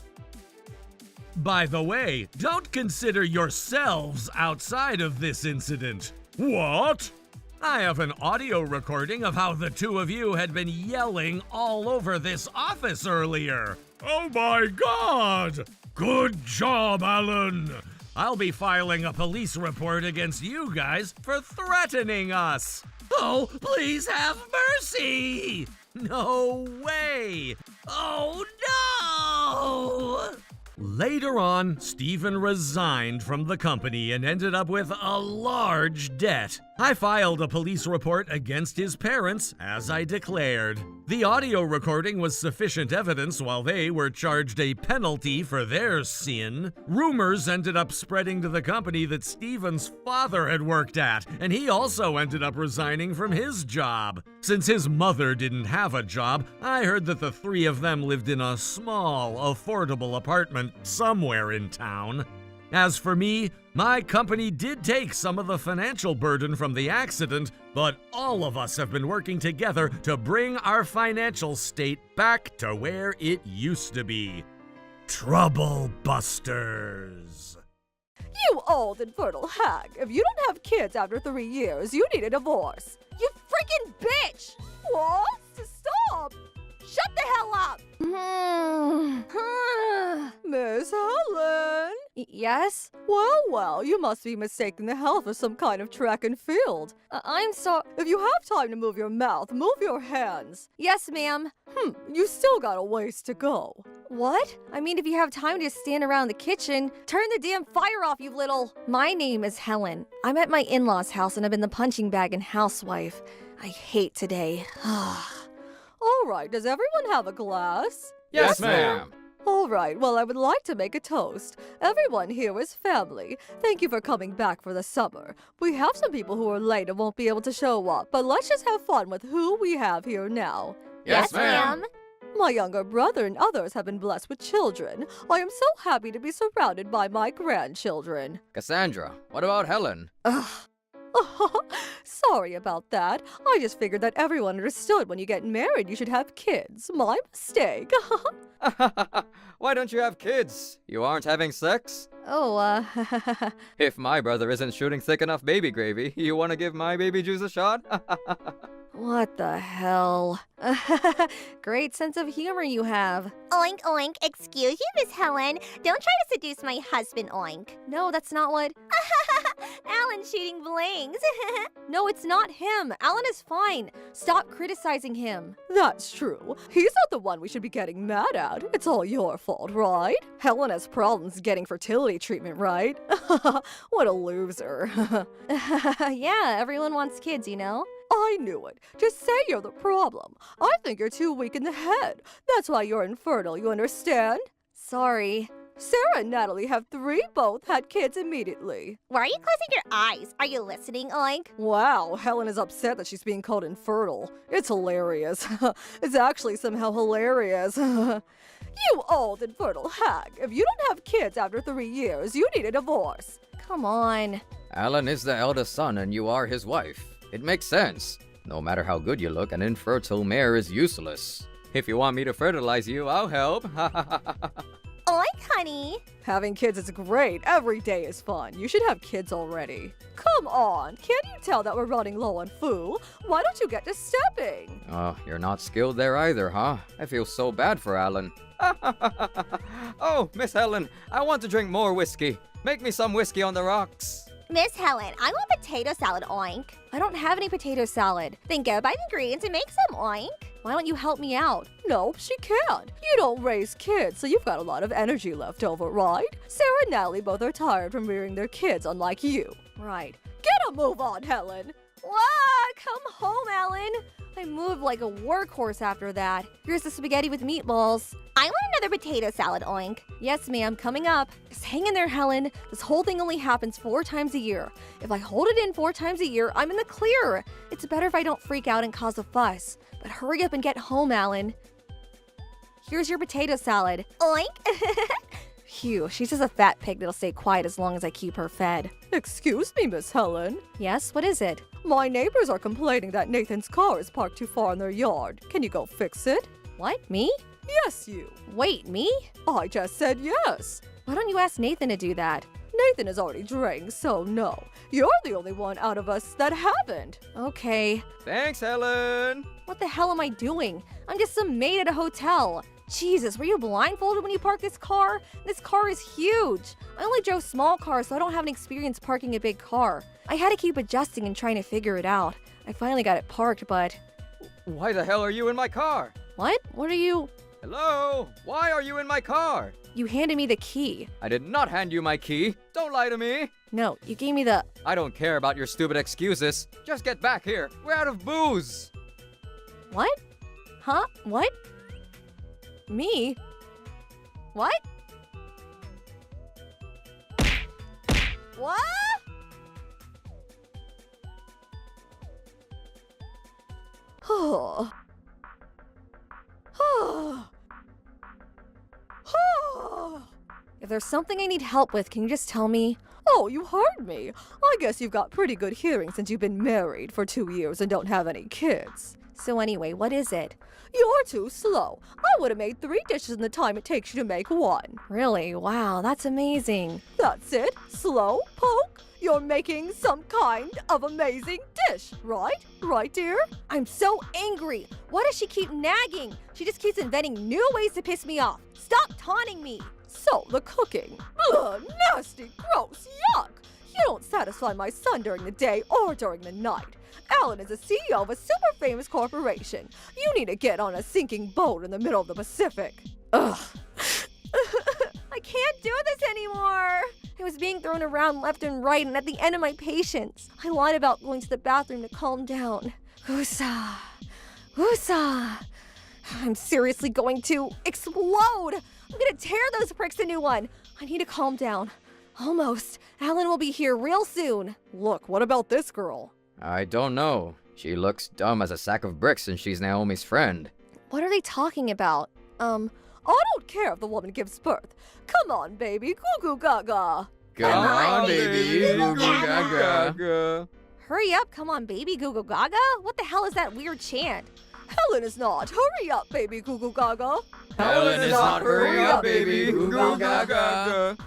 By the way, don't consider yourselves outside of this incident. What? I have an audio recording of how the two of you had been yelling all over this office earlier. Oh my God! Good job, Alan! I'll be filing a police report against you guys for threatening us. Oh, please have mercy! No way! Oh, no! Later on, Stephen resigned from the company and ended up with a large debt. I filed a police report against his parents, as I declared. The audio recording was sufficient evidence while they were charged a penalty for their sin. Rumors ended up spreading to the company that Stephen's father had worked at, and he also ended up resigning from his job. Since his mother didn't have a job, I heard that the three of them lived in a small, affordable apartment somewhere in town. As for me, my company did take some of the financial burden from the accident, but all of us have been working together to bring our financial state back to where it used to be. Trouble Busters. You old infertile hag. If you don't have kids after 3 years, you need a divorce. You freaking bitch! What? Stop! Shut the hell up! Miss Helen? Yes? Well, you must be mistaking the hell for some kind of track and field. I'm sorry. If you have time to move your mouth, move your hands. Yes, ma'am. You still got a ways to go. What? I mean, if you have time to stand around the kitchen, turn the damn fire off, you little... My name is Helen. I'm at my in-laws' house and I've been the punching bag and housewife. I hate today. All right, does everyone have a glass? Yes, ma'am. All right, well, I would like to make a toast. Everyone here is family. Thank you for coming back for the summer. We have some people who are late and won't be able to show up, but let's just have fun with who we have here now. Yes, ma'am. My younger brother and others have been blessed with children. I am so happy to be surrounded by my grandchildren. Cassandra, what about Helen? Sorry about that. I just figured that everyone understood when you get married you should have kids. My mistake. Why don't you have kids? You aren't having sex? Oh, If my brother isn't shooting thick enough baby gravy, you want to give my baby juice a shot? what the hell? Great sense of humor you have. Oink, oink. Excuse you, Miss Helen. Don't try to seduce my husband, oink. No, that's not what... Alan's shooting blings. No, it's not him. Alan is fine. Stop criticizing him. That's true. He's not the one we should be getting mad at. It's all your fault, right? Helen has problems getting fertility treatment, right? What a loser. Yeah, everyone wants kids, you know? I knew it. Just say you're the problem. I think you're too weak in the head. That's why you're infertile, you understand? Sorry. Sarah and Natalie have both had kids immediately. Why are you closing your eyes? Are you listening, oink? Wow, Helen is upset that she's being called infertile. It's hilarious. It's actually somehow hilarious. You old infertile hag. If you don't have kids after 3 years, you need a divorce. Come on. Alan is the eldest son and you are his wife. It makes sense. No matter how good you look, an infertile mare is useless. If you want me to fertilize you, I'll help. Oink, honey. Having kids is great. Every day is fun. You should have kids already. Come on. Can't you tell that we're running low on food? Why don't you get to stepping? Oh, you're not skilled there either, huh? I feel so bad for Alan. Oh, Miss Helen, I want to drink more whiskey. Make me some whiskey on the rocks. Miss Helen, I want potato salad, oink. I don't have any potato salad. Then go buy the ingredients and make some, oink. Why don't you help me out? Nope, she can't. You don't raise kids, so you've got a lot of energy left over, right? Sarah and Natalie both are tired from rearing their kids, unlike you. Right. Get a move on, Helen. Whoa, come home, Alan. I moved like a workhorse after that. Here's the spaghetti with meatballs. I want another potato salad, oink. Yes, ma'am, coming up. Just hang in there, Helen. This whole thing only happens 4 times a year. If I hold it in 4 times a year, I'm in the clear. It's better if I don't freak out and cause a fuss. But hurry up and get home, Alan. Here's your potato salad. Oink. Phew, she's just a fat pig that'll stay quiet as long as I keep her fed. Excuse me, Miss Helen. Yes, what is it? My neighbors are complaining that Nathan's car is parked too far in their yard. Can you go fix it? What, me? Yes, you. Wait, me? I just said yes. Why don't you ask Nathan to do that? Nathan has already drank, so no. You're the only one out of us that haven't. Okay. Thanks, Helen. What the hell am I doing? I'm just some maid at a hotel. Jesus, were you blindfolded when you parked this car? This car is huge. I only drove small cars, so I don't have any experience parking a big car. I had to keep adjusting and trying to figure it out. I finally got it parked, but... Why the hell are you in my car? What? What are you... Hello? Why are you in my car? You handed me the key. I did not hand you my key. Don't lie to me. No, you gave me the... I don't care about your stupid excuses. Just get back here. We're out of booze. What? Huh? What? Me? What? What? Oh. If there's something I need help with, can you just tell me? Oh, you heard me. I guess you've got pretty good hearing since you've been married for 2 years and don't have any kids. So anyway, what is it? You're too slow. I would have made 3 dishes in the time it takes you to make 1. Really? Wow, that's amazing. That's it? Slow poke? You're making some kind of amazing dish, right? Right, dear? I'm so angry. Why does she keep nagging? She just keeps inventing new ways to piss me off. Stop taunting me. So, the cooking. Ugh, nasty, gross, yuck! You don't satisfy my son during the day or during the night. Alan is the CEO of a super famous corporation. You need to get on a sinking boat in the middle of the Pacific. Ugh. I can't do this anymore. I was being thrown around left and right and at the end of my patience. I lied about going to the bathroom to calm down. Woosah. Woosah. I'm seriously going to explode. I'm gonna tear those pricks a new one. I need to calm down. Almost. Alan will be here real soon. Look, what about this girl? I don't know. She looks dumb as a sack of bricks and she's Naomi's friend. What are they talking about? I don't care if the woman gives birth. Come on, baby, goo goo gaga. Come on, baby. Goo goo gaga. Hurry up, come on, baby, Goo Goo Gaga? What the hell is that weird chant? Helen is not. Hurry up, baby, goo goo gaga. Helen is not. Hurry up, baby. Goo goo gaga.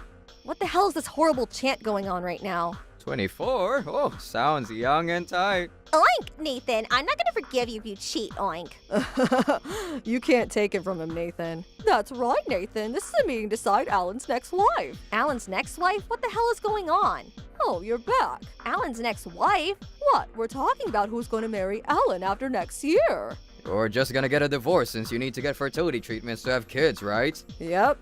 What the hell is this horrible chant going on right now? 24? Oh, sounds young and tight. Oink, Nathan. I'm not gonna forgive you if you cheat, oink. You can't take it from him, Nathan. That's right, Nathan. This is a meeting to decide Alan's next wife. Alan's next wife? What the hell is going on? Oh, you're back. Alan's next wife? What? We're talking about who's going to marry Alan after next year. You're just gonna get a divorce since you need to get fertility treatments to have kids, right? Yep.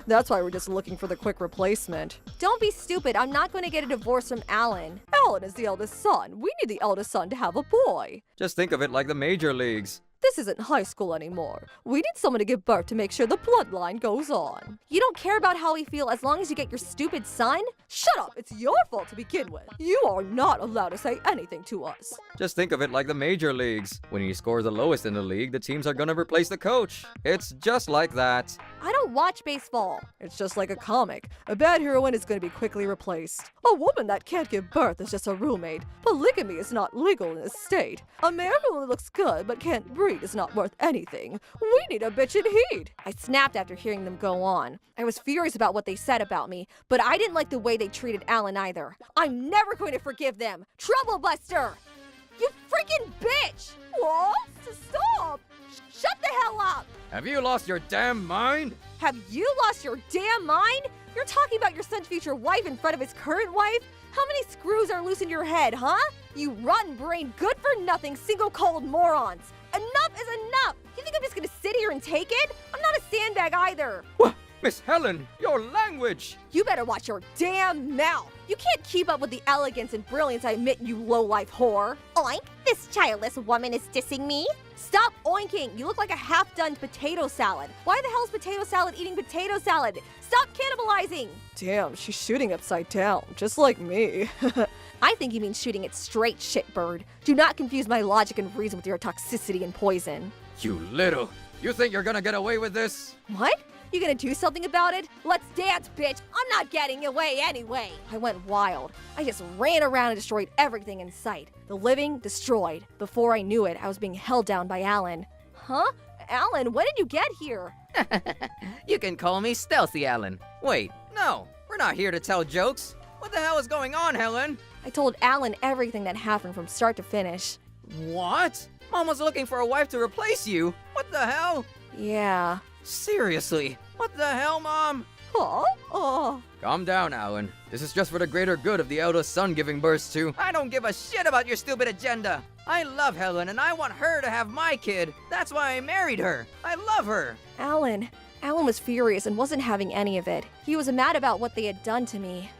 That's why we're just looking for the quick replacement. Don't be stupid. I'm not going to get a divorce from Alan. Alan is the eldest son. We need the eldest son to have a boy. Just think of it like the major leagues. This isn't high school anymore. We need someone to give birth to make sure the bloodline goes on. You don't care about how we feel as long as you get your stupid son? Shut up! It's your fault to begin with. You are not allowed to say anything to us. Just think of it like the major leagues. When you score the lowest in the league, the teams are gonna replace the coach. It's just like that. I don't watch baseball. It's just like a comic. A bad heroine is going to be quickly replaced. A woman that can't give birth is just a roommate. Polygamy is not legal in this state. A man who only looks good but can't breed is not worth anything. We need a bitch in heat. I snapped after hearing them go on. I was furious about what they said about me, but I didn't like the way they treated Alan either. I'm never going to forgive them. Troublebuster! You freaking bitch! What? Stop! Shut the hell up! Have you lost your damn mind? Have you lost your damn mind? You're talking about your son's future wife in front of his current wife? How many screws are loose in your head, huh? You rotten-brained, good-for-nothing, single-cold morons! Enough is enough! You think I'm just gonna sit here and take it? I'm not a sandbag either! What? Miss Helen, your language! You better watch your damn mouth! You can't keep up with the elegance and brilliance I admit, you low-life whore! Oink! This childless woman is dissing me! Stop oinking! You look like a half-done potato salad! Why the hell is potato salad eating potato salad? Stop cannibalizing! Damn, she's shooting upside down, just like me. I think you mean shooting it straight, shitbird. Do not confuse my logic and reason with your toxicity and poison. You little... You think you're gonna get away with this? What? You gonna do something about it? Let's dance, bitch! I'm not getting away anyway! I went wild. I just ran around and destroyed everything in sight. The living, destroyed. Before I knew it, I was being held down by Alan. Huh? Alan, when did you get here? You can call me Stealthy Alan. Wait, no, we're not here to tell jokes. What the hell is going on, Helen? I told Alan everything that happened from start to finish. What? Mom was looking for a wife to replace you. What the hell? Yeah. Seriously, what the hell, Mom? Huh? Oh. Calm down, Alan. This is just for the greater good of the eldest son giving birth to. I don't give a shit about your stupid agenda. I love Helen and I want her to have my kid. That's why I married her. I love her. Alan was furious and wasn't having any of it. He was mad about what they had done to me.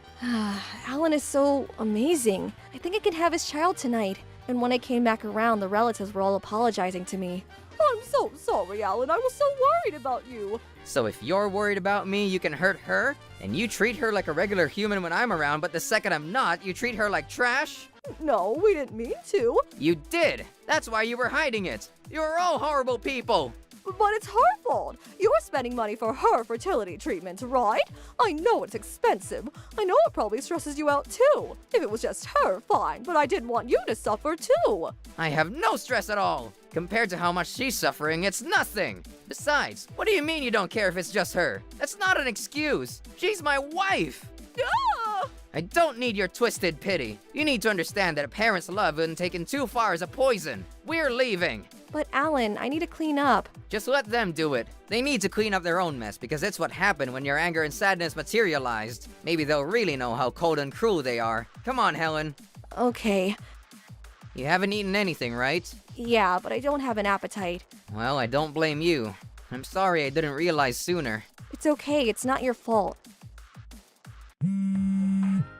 Alan is so amazing. I think I can have his child tonight. And when I came back around, the relatives were all apologizing to me. I'm so sorry, Alan. I was so worried about you. So if you're worried about me, you can hurt her? And you treat her like a regular human when I'm around, but the second I'm not, you treat her like trash? No, we didn't mean to. You did! That's why you were hiding it! You're all horrible people! But it's her fault. You're spending money for her fertility treatment, right? I know it's expensive. I know it probably stresses you out too. If it was just her, fine, but I didn't want you to suffer too. I have no stress at all! Compared to how much she's suffering, it's nothing! Besides, what do you mean you don't care if it's just her? That's not an excuse! She's my wife! Ah! I don't need your twisted pity. You need to understand that a parent's love when taken too far is a poison. We're leaving. But Alan, I need to clean up. Just let them do it. They need to clean up their own mess because it's what happened when your anger and sadness materialized. Maybe they'll really know how cold and cruel they are. Come on, Helen. Okay. You haven't eaten anything, right? Yeah, but I don't have an appetite. Well, I don't blame you. I'm sorry I didn't realize sooner. It's okay, it's not your fault.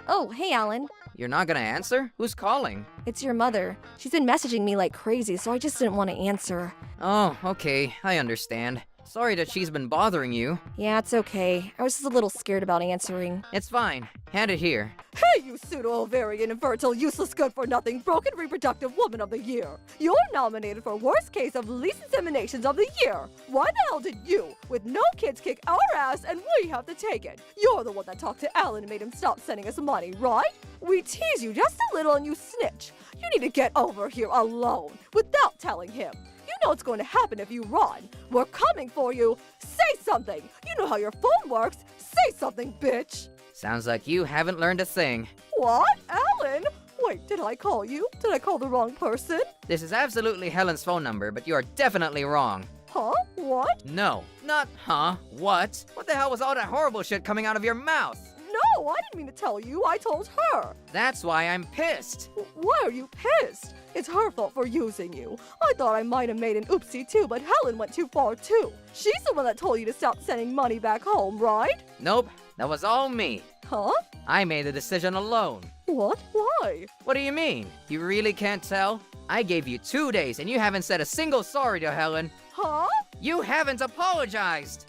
Oh, hey, Alan. You're not gonna answer? Who's calling? It's your mother. She's been messaging me like crazy, so I just didn't want to answer. Oh, okay. I understand. Sorry that she's been bothering you. Yeah, it's okay. I was just a little scared about answering. It's fine. Hand it here. Hey, you pseudo-ovarian, infertile, useless, good-for-nothing, broken reproductive woman of the year. You're nominated for worst case of least inseminations of the year. Why the hell did you, with no kids, kick our ass and we have to take it? You're the one that talked to Alan and made him stop sending us money, right? We tease you just a little and you snitch. You need to get over here alone, without telling him. You know what's going to happen if you run. We're coming for you. Say something. You know how your phone works. Say something, bitch. Sounds like you haven't learned a thing. What? Alan? Wait, did I call you? Did I call the wrong person? This is absolutely Helen's phone number, but you are definitely wrong. Huh? What? No, not huh, what? What the hell was all that horrible shit coming out of your mouth? No, I didn't mean to tell you. I told her. That's why I'm pissed. Why are you pissed? It's her fault for using you. I thought I might have made an oopsie too, but Helen went too far too. She's the one that told you to stop sending money back home, right? Nope, that was all me. Huh? I made the decision alone. What? Why? What do you mean? You really can't tell? I gave you 2 days and you haven't said a single sorry to Helen. Huh? You haven't apologized.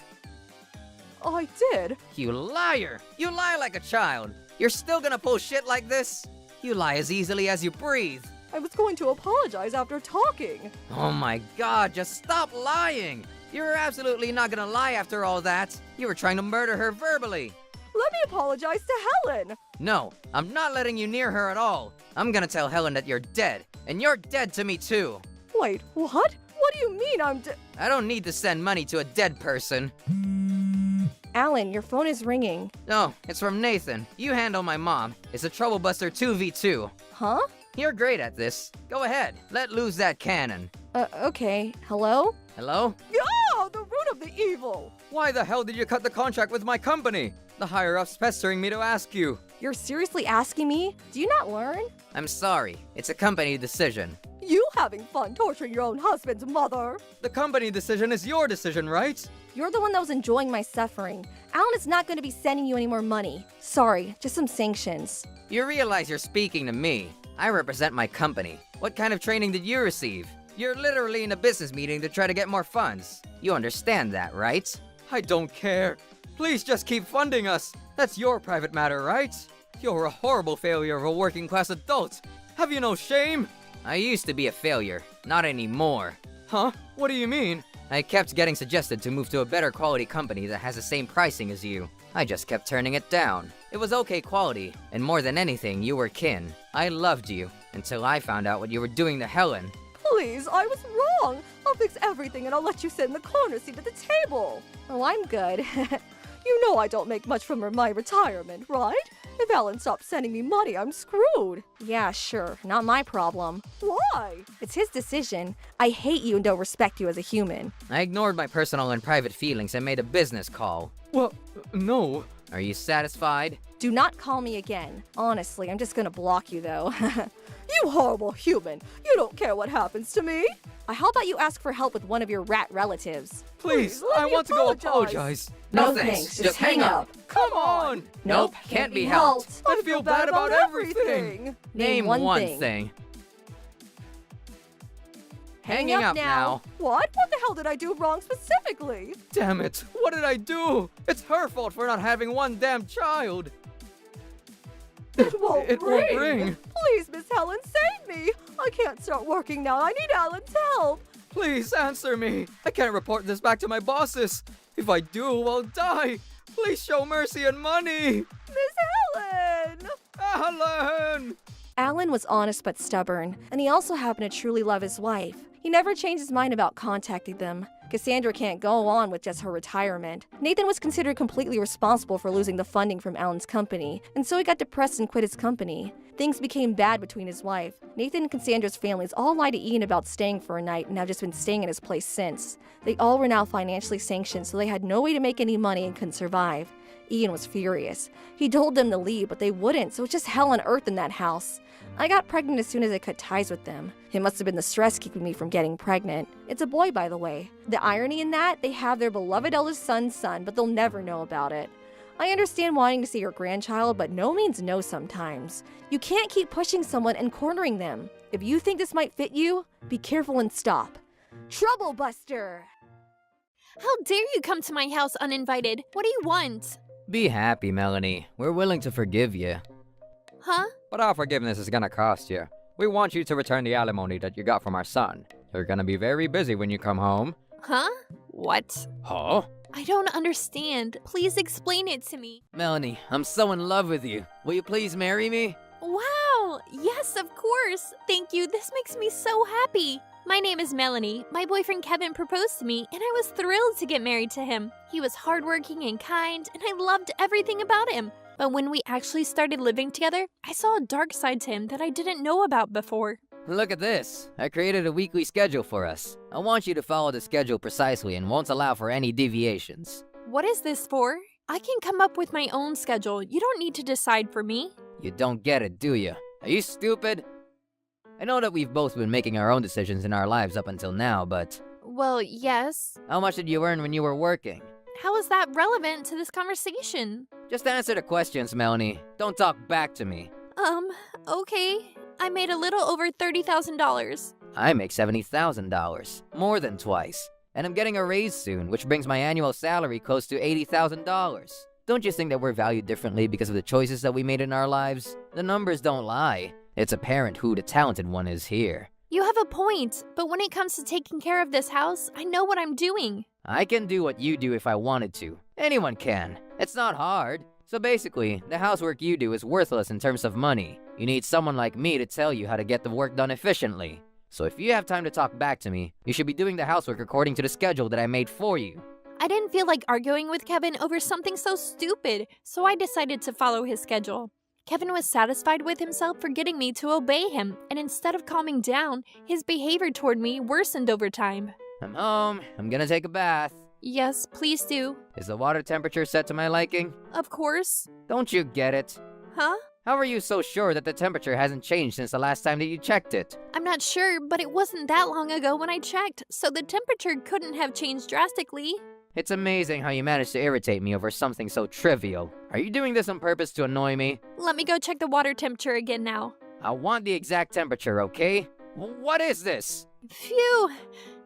I did. You liar! You lie like a child. You're still gonna pull shit like this? You lie as easily as you breathe. I was going to apologize after talking. Oh my god, just stop lying! You're absolutely not gonna lie after all that. You were trying to murder her verbally. Let me apologize to Helen. No, I'm not letting you near her at all. I'm gonna tell Helen that you're dead, and you're dead to me too. Wait, what? What do you mean I'm I don't need to send money to a dead person. Alan, your phone is ringing. No, it's from Nathan. You handle my mom. It's a Troublebuster 2v2. Huh? You're great at this. Go ahead, let loose that cannon. Okay. Hello? Hello? Yeah, the root of the evil. Why the hell did you cut the contract with my company? The higher-ups pestering me to ask you. You're seriously asking me? Do you not learn? I'm sorry. It's a company decision. You having fun torturing your own husband's mother? The company decision is your decision, right? You're the one that was enjoying my suffering. Alan is not going to be sending you any more money. Sorry, just some sanctions. You realize you're speaking to me. I represent my company. What kind of training did you receive? You're literally in a business meeting to try to get more funds. You understand that, right? I don't care. Please just keep funding us. That's your private matter, right? You're a horrible failure of a working-class adult. Have you no shame? I used to be a failure. Not anymore. Huh? What do you mean? I kept getting suggested to move to a better quality company that has the same pricing as you. I just kept turning it down. It was okay quality, and more than anything, you were kin. I loved you, until I found out what you were doing to Helen. Please, I was wrong. I'll fix everything and I'll let you sit in the corner seat at the table. Oh, I'm good. You know I don't make much from my retirement, right? If Alan stops sending me money, I'm screwed. Yeah, sure. Not my problem. Why? It's his decision. I hate you and don't respect you as a human. I ignored my personal and private feelings and made a business call. Well, no. Are you satisfied? Do not call me again. Honestly, I'm just gonna block you though. You horrible human. You don't care what happens to me. How about you ask for help with one of your rat relatives? Please, let I me want to go apologize. apologize. No thanks, just hang up. Come on! Nope, can't be helped. I feel bad about everything. Name one thing. Hanging up now. What? What the hell did I do wrong specifically? Damn it, what did I do? It's her fault for not having one damn child. It won't It won't ring. Please, Miss Helen, save me. I can't start working now. I need Alan's help. Please answer me. I can't report this back to my bosses. If I do, I'll die. Please show mercy and money. Miss Helen! Alan! Alan was honest but stubborn, and he also happened to truly love his wife. He never changed his mind about contacting them. Cassandra can't go on with just her retirement. Nathan was considered completely responsible for losing the funding from Alan's company, and so he got depressed and quit his company. Things became bad between his wife. Nathan and Cassandra's families all lied to Ian about staying for a night and have just been staying at his place since. They all were now financially sanctioned, so they had no way to make any money and couldn't survive. Ian was furious. He told them to leave, but they wouldn't, so it's just hell on earth in that house. I got pregnant as soon as I cut ties with them. It must have been the stress keeping me from getting pregnant. It's a boy, by the way. The irony in that, they have their beloved eldest son's son, but they'll never know about it. I understand wanting to see your grandchild, but no means no sometimes. You can't keep pushing someone and cornering them. If you think this might fit you, be careful and stop. Trouble Buster! How dare you come to my house uninvited? What do you want? Be happy, Melanie. We're willing to forgive you. Huh? But our forgiveness is gonna cost you. We want you to return the alimony that you got from our son. You're gonna be very busy when you come home. Huh? What? Huh? I don't understand. Please explain it to me. Melanie, I'm so in love with you. Will you please marry me? Wow! Yes, of course! Thank you, this makes me so happy! My name is Melanie. My boyfriend Kevin proposed to me, and I was thrilled to get married to him. He was hardworking and kind, and I loved everything about him. But when we actually started living together, I saw a dark side to him that I didn't know about before. Look at this. I created a weekly schedule for us. I want you to follow the schedule precisely and won't allow for any deviations. What is this for? I can come up with my own schedule. You don't need to decide for me. You don't get it, do you? Are you stupid? I know that we've both been making our own decisions in our lives up until now, but... Well, yes. How much did you earn when you were working? How is that relevant to this conversation? Just answer the questions, Melanie. Don't talk back to me. Okay. I made a little over $30,000. I make $70,000. More than twice. And I'm getting a raise soon, which brings my annual salary close to $80,000. Don't you think that we're valued differently because of the choices that we made in our lives? The numbers don't lie. It's apparent who the talented one is here. You have a point, but when it comes to taking care of this house, I know what I'm doing. I can do what you do if I wanted to. Anyone can. It's not hard. So basically, the housework you do is worthless in terms of money. You need someone like me to tell you how to get the work done efficiently. So if you have time to talk back to me, you should be doing the housework according to the schedule that I made for you. I didn't feel like arguing with Kevin over something so stupid, so I decided to follow his schedule. Kevin was satisfied with himself for getting me to obey him, and instead of calming down, his behavior toward me worsened over time. I'm home. I'm gonna take a bath. Yes, please do. Is the water temperature set to my liking? Of course. Don't you get it? Huh? How are you so sure that the temperature hasn't changed since the last time that you checked it? I'm not sure, but it wasn't that long ago when I checked, so the temperature couldn't have changed drastically. It's amazing how you managed to irritate me over something so trivial. Are you doing this on purpose to annoy me? Let me go check the water temperature again now. I want the exact temperature, okay? What is this? Phew!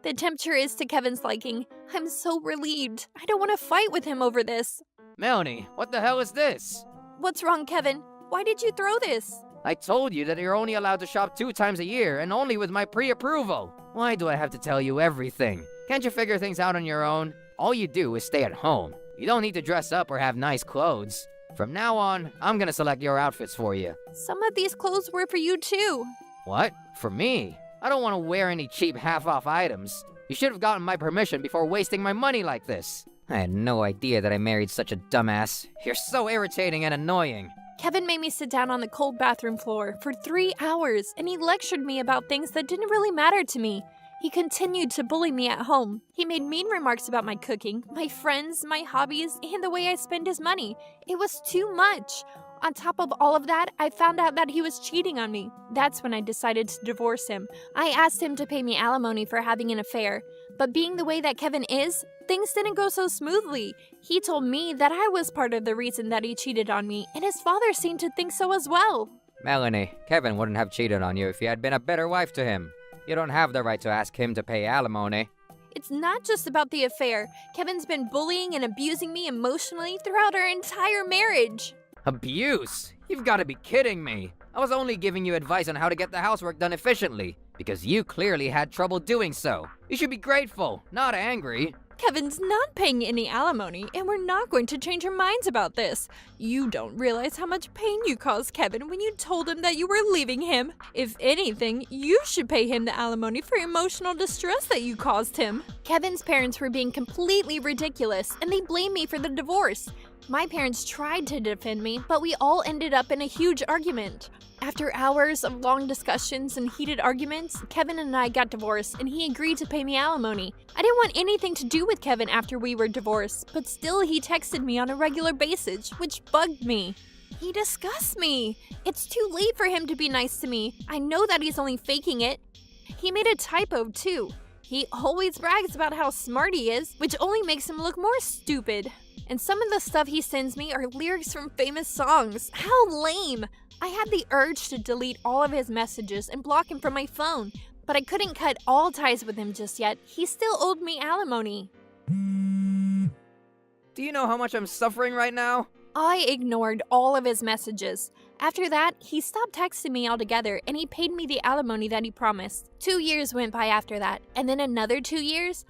The temperature is to Kevin's liking. I'm so relieved. I don't want to fight with him over this. Melanie, what the hell is this? What's wrong, Kevin? Why did you throw this? I told you that you're only allowed to shop 2 times a year and only with my pre-approval. Why do I have to tell you everything? Can't you figure things out on your own? All you do is stay at home. You don't need to dress up or have nice clothes. From now on, I'm gonna select your outfits for you. Some of these clothes were for you too. What? For me? I don't want to wear any cheap half-off items. You should have gotten my permission before wasting my money like this. I had no idea that I married such a dumbass. You're so irritating and annoying. Kevin made me sit down on the cold bathroom floor for 3 hours, and he lectured me about things that didn't really matter to me. He continued to bully me at home. He made mean remarks about my cooking, my friends, my hobbies, and the way I spend his money. It was too much. On top of all of that, I found out that he was cheating on me. That's when I decided to divorce him. I asked him to pay me alimony for having an affair. But being the way that Kevin is, things didn't go so smoothly. He told me that I was part of the reason that he cheated on me, and his father seemed to think so as well. Melanie, Kevin wouldn't have cheated on you if you had been a better wife to him. You don't have the right to ask him to pay alimony. It's not just about the affair. Kevin's been bullying and abusing me emotionally throughout our entire marriage. Abuse? You've got to be kidding me. I was only giving you advice on how to get the housework done efficiently, because you clearly had trouble doing so. You should be grateful, not angry. Kevin's not paying any alimony, and we're not going to change our minds about this. You don't realize how much pain you caused Kevin when you told him that you were leaving him. If anything, you should pay him the alimony for emotional distress that you caused him. Kevin's parents were being completely ridiculous, and they blamed me for the divorce. My parents tried to defend me, but we all ended up in a huge argument. After hours of long discussions and heated arguments, Kevin and I got divorced, and he agreed to pay me alimony. I didn't want anything to do with Kevin after we were divorced, but still he texted me on a regular basis, which bugged me. He disgusts me. It's too late for him to be nice to me. I know that he's only faking it. He made a typo too. He always brags about how smart he is, which only makes him look more stupid. And some of the stuff he sends me are lyrics from famous songs. How lame! I had the urge to delete all of his messages and block him from my phone, but I couldn't cut all ties with him just yet. He still owed me alimony. Do you know how much I'm suffering right now? I ignored all of his messages. After that, he stopped texting me altogether, and he paid me the alimony that he promised. 2 years went by after that, and then another 2 years.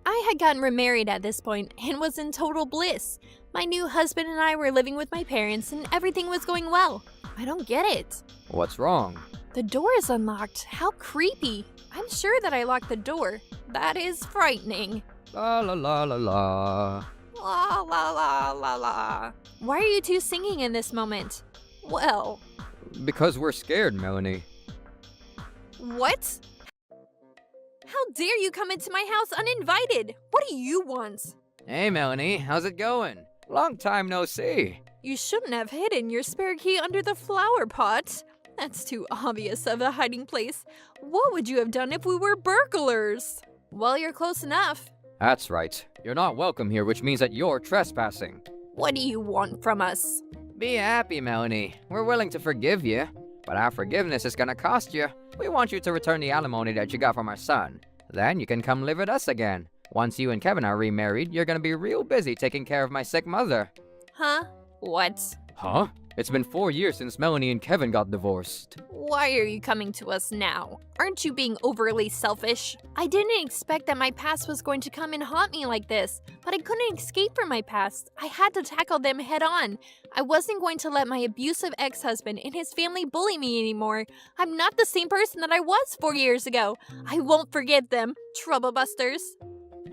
I had gotten remarried at this point and was in total bliss. My new husband and I were living with my parents, and everything was going well. I don't get it. What's wrong? The door is unlocked. How creepy. I'm sure that I locked the door. That is frightening. La la la la la. La la la la la. Why are you two singing in this moment? Well, Because we're scared, Melanie. what? How dare you come into my house uninvited? What do you want? Hey, Melanie, how's it going? Long time no see. You shouldn't have hidden your spare key under the flower pot. That's too obvious of a hiding place. What would you have done if we were burglars? Well, you're close enough. That's right. You're not welcome here, which means that you're trespassing. What do you want from us? Be happy, Melanie. We're willing to forgive you, but our forgiveness is gonna cost you. We want you to return the alimony that you got from our son. Then you can come live with us again. Once you and Kevin are remarried, you're gonna be real busy taking care of my sick mother. Huh? What? Huh? It's been 4 years since Melanie and Kevin got divorced. Why are you coming to us now? Aren't you being overly selfish? I didn't expect that my past was going to come and haunt me like this, but I couldn't escape from my past. I had to tackle them head on. I wasn't going to let my abusive ex-husband and his family bully me anymore. I'm not the same person that I was 4 years ago. I won't forgive them, troublebusters.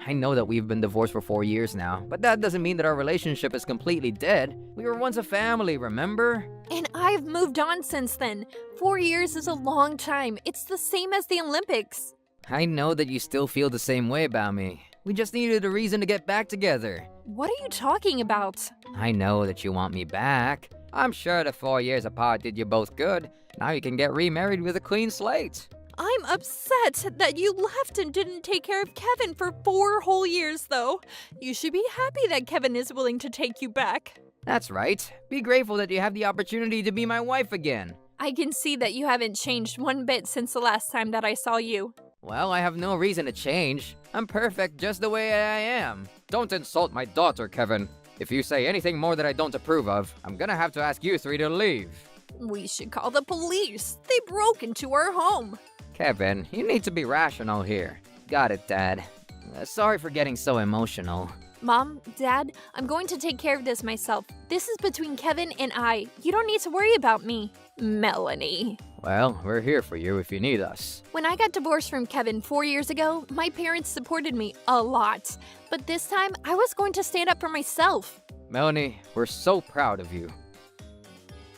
I know that we've been divorced for 4 years now, but that doesn't mean that our relationship is completely dead. We were once a family, remember? And I've moved on since then. 4 years is a long time. It's the same as the Olympics. I know that you still feel the same way about me. We just needed a reason to get back together. What are you talking about? I know that you want me back. I'm sure the 4 years apart did you both good. Now you can get remarried with a clean slate. I'm upset that you left and didn't take care of Kevin for 4 whole years, though. You should be happy that Kevin is willing to take you back. That's right. Be grateful that you have the opportunity to be my wife again. I can see that you haven't changed one bit since the last time that I saw you. Well, I have no reason to change. I'm perfect just the way I am. Don't insult my daughter, Kevin. If you say anything more that I don't approve of, I'm gonna have to ask you three to leave. We should call the police. They broke into our home. Kevin, you need to be rational here. Got it, Dad. Sorry for getting so emotional. Mom, Dad, I'm going to take care of this myself. This is between Kevin and I. You don't need to worry about me. Melanie. Well, we're here for you if you need us. When I got divorced from Kevin 4 years ago, my parents supported me a lot. But this time, I was going to stand up for myself. Melanie, we're so proud of you.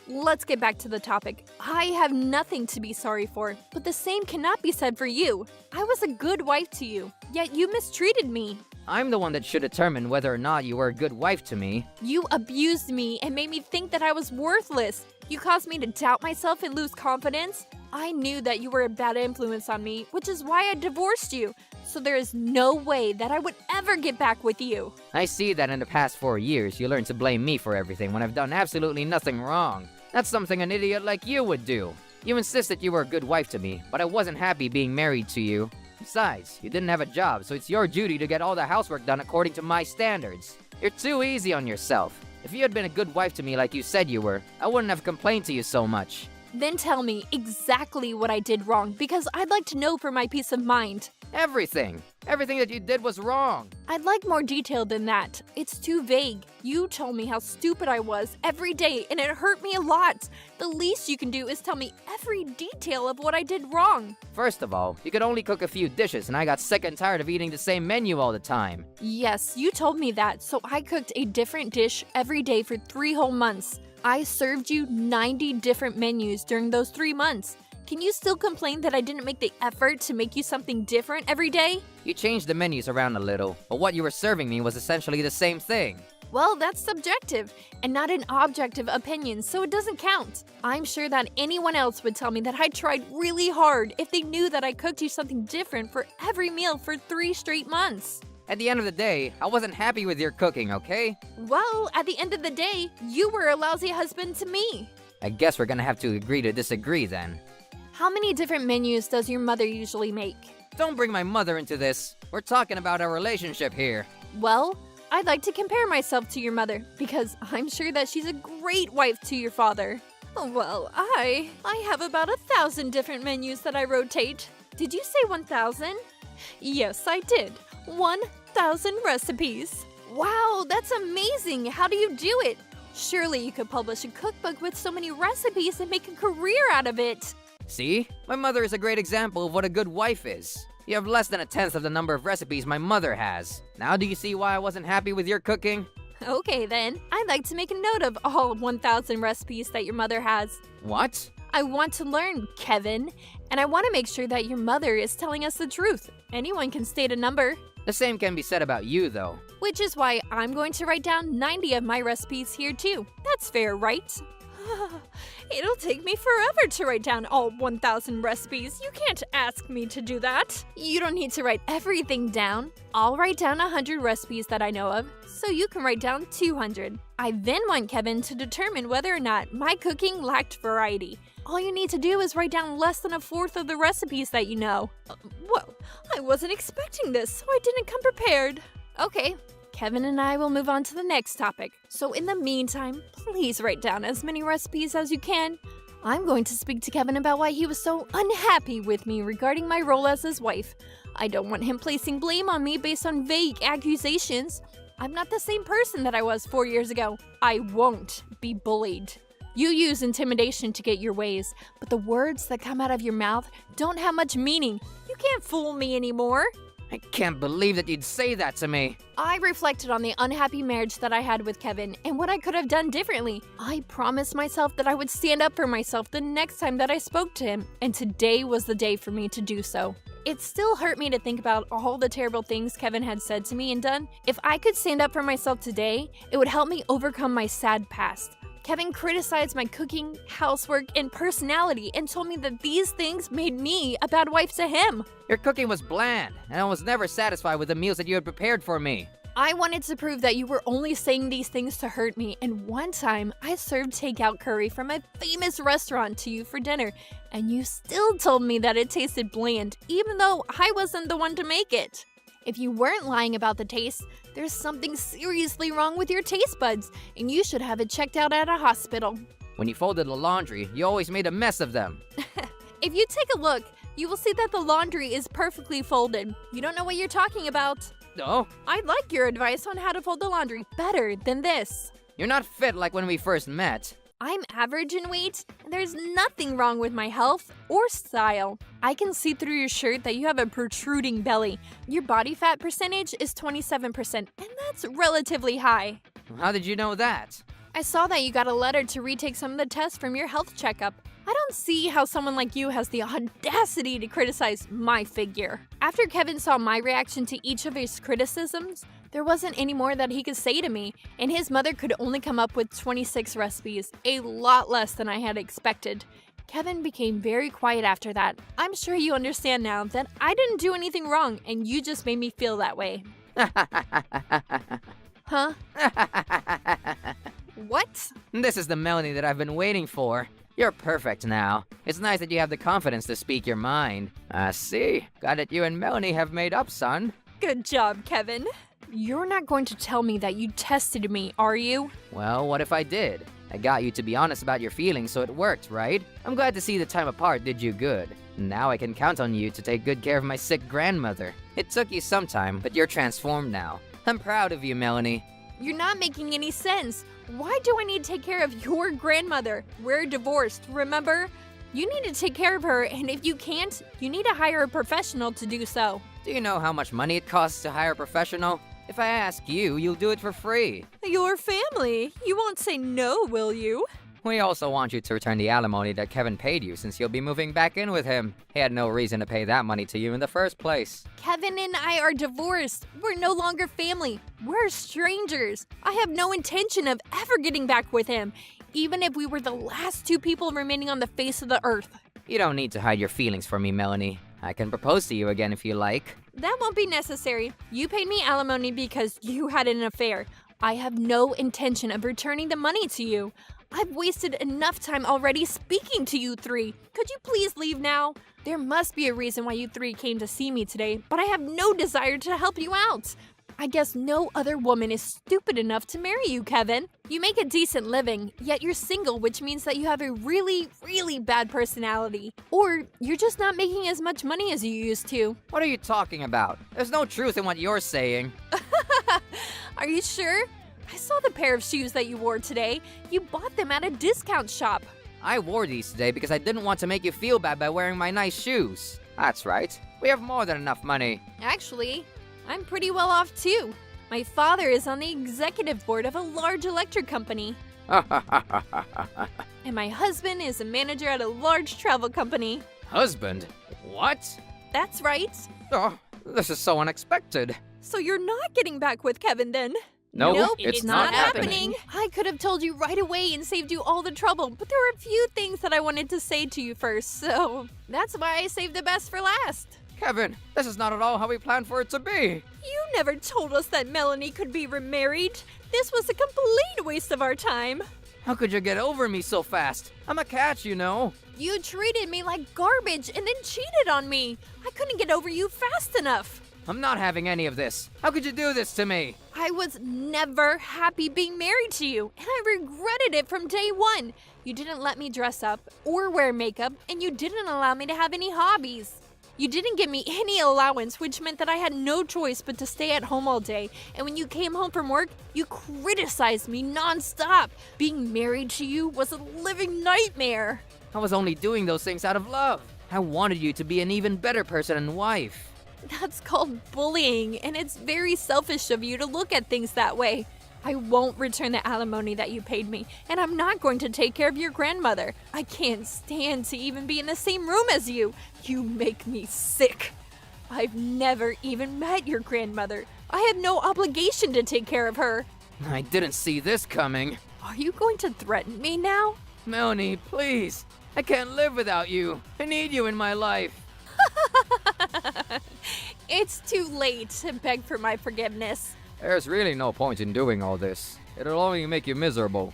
Let's get back to the topic. I have nothing to be sorry for, but the same cannot be said for you. I was a good wife to you, yet you mistreated me. I'm the one that should determine whether or not you were a good wife to me. You abused me and made me think that I was worthless. You caused me to doubt myself and lose confidence. I knew that you were a bad influence on me, which is why I divorced you. So there is no way that I would ever get back with you. I see that in the past 4 years, you learned to blame me for everything when I've done absolutely nothing wrong. That's something an idiot like you would do. You insist that you were a good wife to me, but I wasn't happy being married to you. Besides, you didn't have a job, so it's your duty to get all the housework done according to my standards. You're too easy on yourself. If you had been a good wife to me like you said you were, I wouldn't have complained to you so much. Then tell me exactly what I did wrong, because I'd like to know for my peace of mind. Everything. Everything that you did was wrong. I'd like more detail than that. It's too vague. You told me how stupid I was every day, and it hurt me a lot. The least you can do is tell me every detail of what I did wrong. First of all, you could only cook a few dishes, and I got sick and tired of eating the same menu all the time. Yes, you told me that, so I cooked a different dish every day for 3 whole months. I served you 90 different menus during those 3 months. Can you still complain that I didn't make the effort to make you something different every day? You changed the menus around a little, but what you were serving me was essentially the same thing. Well, that's subjective and not an objective opinion, so it doesn't count. I'm sure that anyone else would tell me that I tried really hard if they knew that I cooked you something different for every meal for 3 straight months. At the end of the day, I wasn't happy with your cooking, okay? Well, at the end of the day, you were a lousy husband to me. I guess we're gonna have to agree to disagree then. How many different menus does your mother usually make? Don't bring my mother into this. We're talking about our relationship here. Well, I'd like to compare myself to your mother because I'm sure that she's a great wife to your father. Well, I have about 1,000 different menus that I rotate. Did you say 1,000? Yes, I did. 1,000 recipes. Wow, that's amazing. How do you do it? Surely you could publish a cookbook with so many recipes and make a career out of it. See? My mother is a great example of what a good wife is. You have less than 1/10 of the number of recipes my mother has. Now do you see why I wasn't happy with your cooking? Okay then, I'd like to make a note of all 1,000 recipes that your mother has. What? I want to learn, Kevin, and I want to make sure that your mother is telling us the truth. Anyone can state a number. The same can be said about you, though. Which is why I'm going to write down 90 of my recipes here too. That's fair, right? It'll take me forever to write down all 1,000 recipes. You can't ask me to do that. You don't need to write everything down. I'll write down 100 recipes that I know of, so you can write down 200. I then want Kevin to determine whether or not my cooking lacked variety. All you need to do is write down less than 1/4 of the recipes that you know. Well, I wasn't expecting this, so I didn't come prepared. Okay. Kevin and I will move on to the next topic. So in the meantime, please write down as many recipes as you can. I'm going to speak to Kevin about why he was so unhappy with me regarding my role as his wife. I don't want him placing blame on me based on vague accusations. I'm not the same person that I was 4 years ago. I won't be bullied. You use intimidation to get your ways, but the words that come out of your mouth don't have much meaning. You can't fool me anymore. I can't believe that you'd say that to me. I reflected on the unhappy marriage that I had with Kevin and what I could have done differently. I promised myself that I would stand up for myself the next time that I spoke to him, and today was the day for me to do so. It still hurt me to think about all the terrible things Kevin had said to me and done. If I could stand up for myself today, it would help me overcome my sad past. Kevin criticized my cooking, housework, and personality and told me that these things made me a bad wife to him. Your cooking was bland, and I was never satisfied with the meals that you had prepared for me. I wanted to prove that you were only saying these things to hurt me, and one time I served takeout curry from a famous restaurant to you for dinner, and you still told me that it tasted bland, even though I wasn't the one to make it. If you weren't lying about the taste, there's something seriously wrong with your taste buds, and you should have it checked out at a hospital. When you folded the laundry, you always made a mess of them. If you take a look, you will see that the laundry is perfectly folded. You don't know what you're talking about. Oh, I'd like your advice on how to fold the laundry better than this. you're not fit like when we first met. I'm average in weight, and there's nothing wrong with my health or style. I can see through your shirt that you have a protruding belly. Your body fat percentage is 27%, and that's relatively high. How did you know that? I saw that you got a letter to retake some of the tests from your health checkup. I don't see how someone like you has the audacity to criticize my figure. After Kevin saw my reaction to each of his criticisms, there wasn't any more that he could say to me, and his mother could only come up with 26 recipes, a lot less than I had expected. Kevin became very quiet after that. I'm sure you understand now that I didn't do anything wrong, and you just made me feel that way. Huh? What? This is the Melanie that I've been waiting for. You're perfect now. It's nice that you have the confidence to speak your mind. I see. Got it, you and Melanie have made up, son. Good job, Kevin. You're not going to tell me that you tested me, are you? Well, what if I did? I got you to be honest about your feelings, so it worked, right? I'm glad to see the time apart did you good. Now I can count on you to take good care of my sick grandmother. It took you some time, but you're transformed now. I'm proud of you, Melanie. You're not making any sense. Why do I need to take care of your grandmother? We're divorced, remember? You need to take care of her, and if you can't, you need to hire a professional to do so. Do you know how much money it costs to hire a professional? If I ask you, you'll do it for free. Your family. You won't say no, will you? We also want you to return the alimony that Kevin paid you since you'll be moving back in with him. He had no reason to pay that money to you in the first place. Kevin and I are divorced. We're no longer family. We're strangers. I have no intention of ever getting back with him, even if we were the last two people remaining on the face of the earth. You don't need to hide your feelings from me, Melanie. I can propose to you again if you like. That won't be necessary. You paid me alimony because you had an affair. I have no intention of returning the money to you. I've wasted enough time already speaking to you three. Could you please leave now? There must be a reason why you three came to see me today, but I have no desire to help you out. I guess no other woman is stupid enough to marry you, Kevin. You make a decent living, yet you're single, which means that you have a really, really bad personality. Or you're just not making as much money as you used to. What are you talking about? There's no truth in what you're saying. Are you sure? I saw the pair of shoes that you wore today. You bought them at a discount shop. I wore these today because I didn't want to make you feel bad by wearing my nice shoes. That's right. We have more than enough money. Actually, I'm pretty well off too. My father is on the executive board of a large electric company. And my husband is a manager at a large travel company. Husband? What? That's right. Oh, this is so unexpected. So you're not getting back with Kevin then? Nope, it's not happening. I could have told you right away and saved you all the trouble, but there were a few things that I wanted to say to you first, so that's why I saved the best for last. Kevin, this is not at all how we planned for it to be. You never told us that Melanie could be remarried. This was a complete waste of our time. How could you get over me so fast? I'm a catch, you know. You treated me like garbage and then cheated on me. I couldn't get over you fast enough. I'm not having any of this. How could you do this to me? I was never happy being married to you, and I regretted it from day one. You didn't let me dress up or wear makeup, and you didn't allow me to have any hobbies. You didn't give me any allowance, which meant that I had no choice but to stay at home all day. And when you came home from work, you criticized me nonstop. Being married to you was a living nightmare. I was only doing those things out of love. I wanted you to be an even better person and wife. That's called bullying, and it's very selfish of you to look at things that way. I won't return the alimony that you paid me, and I'm not going to take care of your grandmother. I can't stand to even be in the same room as you. You make me sick. I've never even met your grandmother. I have no obligation to take care of her. I didn't see this coming. Are you going to threaten me now? Melanie, please. I can't live without you. I need you in my life. It's too late to beg for my forgiveness. There's really no point in doing all this. It'll only make you miserable.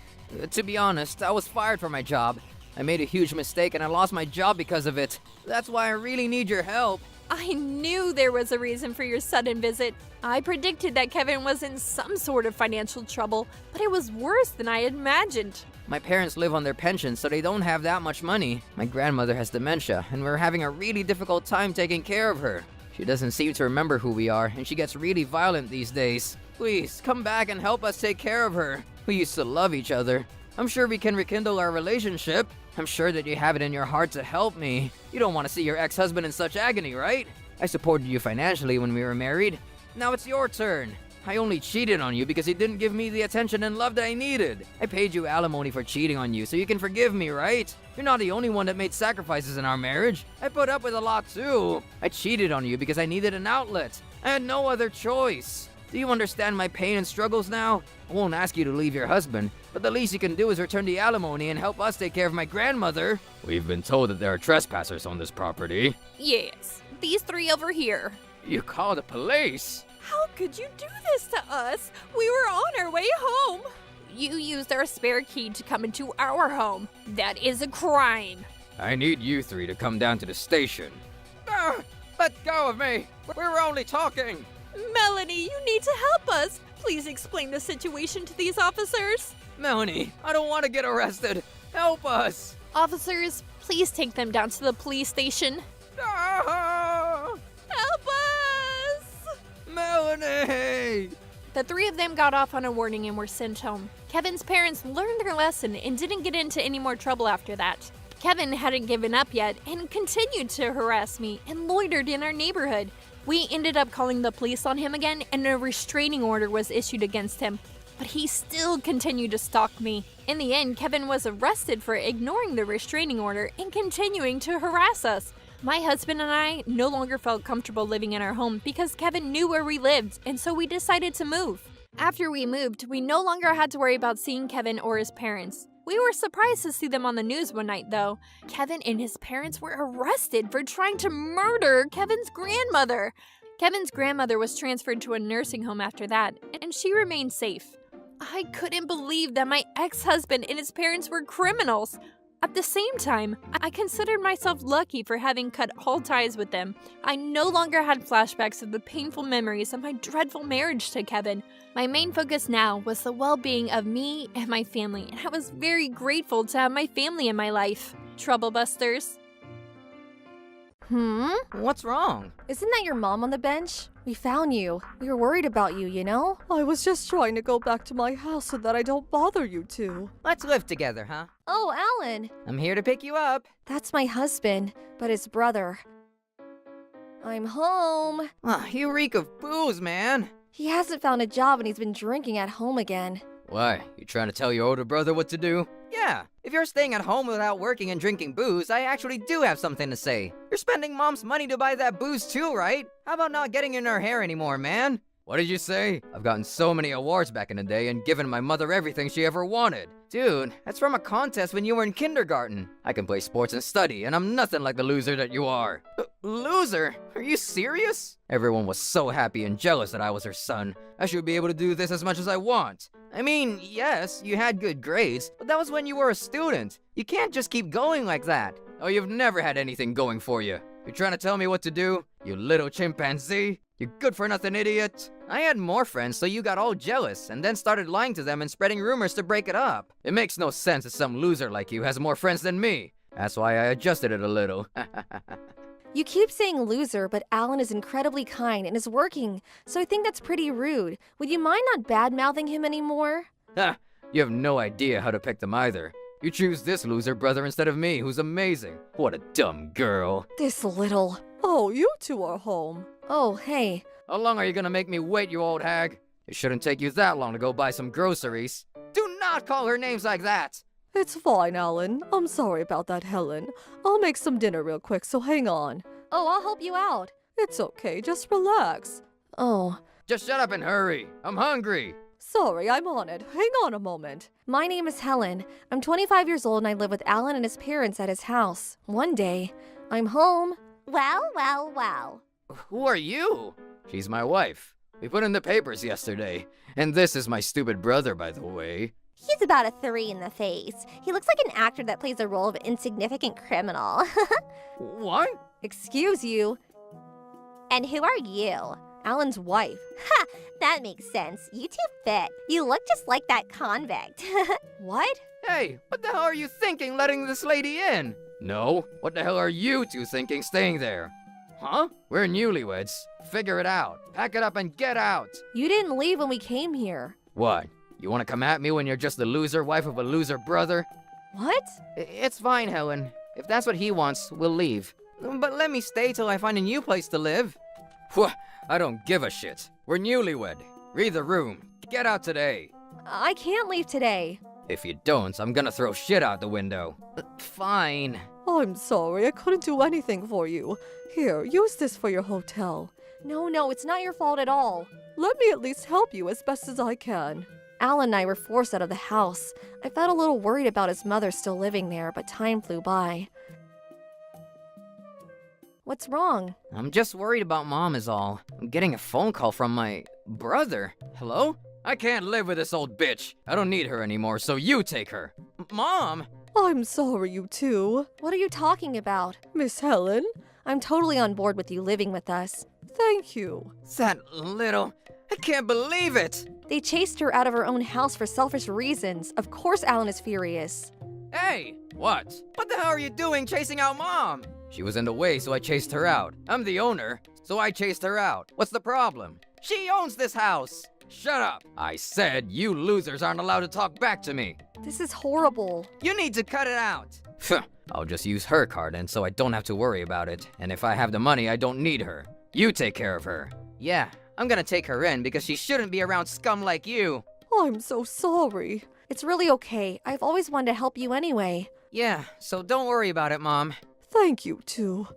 To be honest, I was fired from my job. I made a huge mistake and I lost my job because of it. That's why I really need your help. I knew there was a reason for your sudden visit. I predicted that Kevin was in some sort of financial trouble, but it was worse than I had imagined. My parents live on their pension, so they don't have that much money. My grandmother has dementia, and we're having a really difficult time taking care of her. She doesn't seem to remember who we are, and she gets really violent these days. Please, come back and help us take care of her. We used to love each other. I'm sure we can rekindle our relationship. I'm sure that you have it in your heart to help me. You don't want to see your ex-husband in such agony, right? I supported you financially when we were married. Now it's your turn. I only cheated on you because you didn't give me the attention and love that I needed. I paid you alimony for cheating on you, so you can forgive me, right? You're not the only one that made sacrifices in our marriage. I put up with a lot too. I cheated on you because I needed an outlet. I had no other choice. Do you understand my pain and struggles now? I won't ask you to leave your husband, but the least you can do is return the alimony and help us take care of my grandmother. We've been told that there are trespassers on this property. Yes, these three over here. You called the police? How could you do this to us? We were on our way home. You used our spare key to come into our home. That is a crime. I need you three to come down to the station. Let go of me! We were only talking! Melanie, you need to help us. Please explain the situation to these officers. Melanie, I don't want to get arrested. Help us. Officers, please take them down to the police station. Ah! Help us! Melanie! The three of them got off on a warning and were sent home. Kevin's parents learned their lesson and didn't get into any more trouble after that. Kevin hadn't given up yet and continued to harass me and loitered in our neighborhood. We ended up calling the police on him again and a restraining order was issued against him. But he still continued to stalk me. In the end, Kevin was arrested for ignoring the restraining order and continuing to harass us. My husband and I no longer felt comfortable living in our home because Kevin knew where we lived, and so we decided to move. After we moved, we no longer had to worry about seeing Kevin or his parents. We were surprised to see them on the news one night, though. Kevin and his parents were arrested for trying to murder Kevin's grandmother. Kevin's grandmother was transferred to a nursing home after that, and she remained safe. I couldn't believe that my ex-husband and his parents were criminals. At the same time, I considered myself lucky for having cut all ties with them. I no longer had flashbacks of the painful memories of my dreadful marriage to Kevin. My main focus now was the well-being of me and my family, and I was very grateful to have my family in my life. Troublebusters. What's wrong? Isn't that your mom on the bench? We found you. We were worried about you, you know? I was just trying to go back to my house so that I don't bother you two. Let's live together, huh? Oh, Alan. I'm here to pick you up. That's my husband, but his brother. I'm home. You reek of booze, man. He hasn't found a job and he's been drinking at home again. Why? You trying to tell your older brother what to do? Yeah, if you're staying at home without working and drinking booze, I actually do have something to say. You're spending mom's money to buy that booze too, right? How about not getting in her hair anymore, man? What did you say? I've gotten so many awards back in the day and given my mother everything she ever wanted. Dude, that's from a contest when you were in kindergarten. I can play sports and study, and I'm nothing like the loser that you are. Loser? Are you serious? Everyone was so happy and jealous that I was her son. I should be able to do this as much as I want. I mean, yes, you had good grades, but that was when you were a student. You can't just keep going like that. Oh, you've never had anything going for you. You're trying to tell me what to do? You little chimpanzee? You good-for-nothing idiot. I had more friends, so you got all jealous, and then started lying to them and spreading rumors to break it up. It makes no sense that some loser like you has more friends than me. That's why I adjusted it a little. You keep saying loser, but Alan is incredibly kind and is working, so I think that's pretty rude. Would you mind not bad-mouthing him anymore? Ha! You have no idea how to pick them either. You choose this loser brother instead of me, who's amazing. What a dumb girl. This little... Oh, you two are home. Oh, hey. How long are you gonna make me wait, you old hag? It shouldn't take you that long to go buy some groceries. Do not call her names like that! It's fine, Alan. I'm sorry about that, Helen. I'll make some dinner real quick, so hang on. Oh, I'll help you out. It's okay, just relax. Oh. Just shut up and hurry. I'm hungry. Sorry, I'm on it. Hang on a moment. My name is Helen. I'm 25 years old and I live with Alan and his parents at his house. One day, I'm home. Well. Who are you? She's my wife. We put in the papers yesterday. And this is my stupid brother, by the way. He's about a 3 in the face. He looks like an actor that plays a role of insignificant criminal. What? Excuse you. And who are you? Alan's wife. Ha! That makes sense. You two fit. You look just like that convict. What? Hey, what the hell are you thinking letting this lady in? No, what the hell are you two thinking staying there? Huh? We're newlyweds. Figure it out. Pack it up and get out. You didn't leave when we came here. What? You want to come at me when you're just the loser wife of a loser brother? What? It's fine, Helen. If that's what he wants, we'll leave. But let me stay till I find a new place to live. Whew, I don't give a shit. We're newlywed. Read the room. Get out today. I can't leave today. If you don't, I'm gonna throw shit out the window. Fine. I'm sorry, I couldn't do anything for you. Here, use this for your hotel. No, it's not your fault at all. Let me at least help you as best as I can. Alan and I were forced out of the house. I felt a little worried about his mother still living there, but time flew by. What's wrong? I'm just worried about Mom is all. I'm getting a phone call from my brother. Hello? I can't live with this old bitch. I don't need her anymore, so you take her. Mom! I'm sorry, you two. What are you talking about? Miss Helen? I'm totally on board with you living with us. Thank you. That little... I can't believe it! They chased her out of her own house for selfish reasons. Of course Alan is furious. Hey! What? What the hell are you doing chasing out Mom? She was in the way, so I chased her out. I'm the owner, so I chased her out. What's the problem? She owns this house! Shut up! I said you losers aren't allowed to talk back to me. This is horrible. You need to cut it out. I'll just use her card and so I don't have to worry about it. And if I have the money, I don't need her. You take care of her. Yeah, I'm gonna take her in because she shouldn't be around scum like you. I'm so sorry. It's really okay. I've always wanted to help you anyway. Yeah, so don't worry about it, Mom. Thank you, too.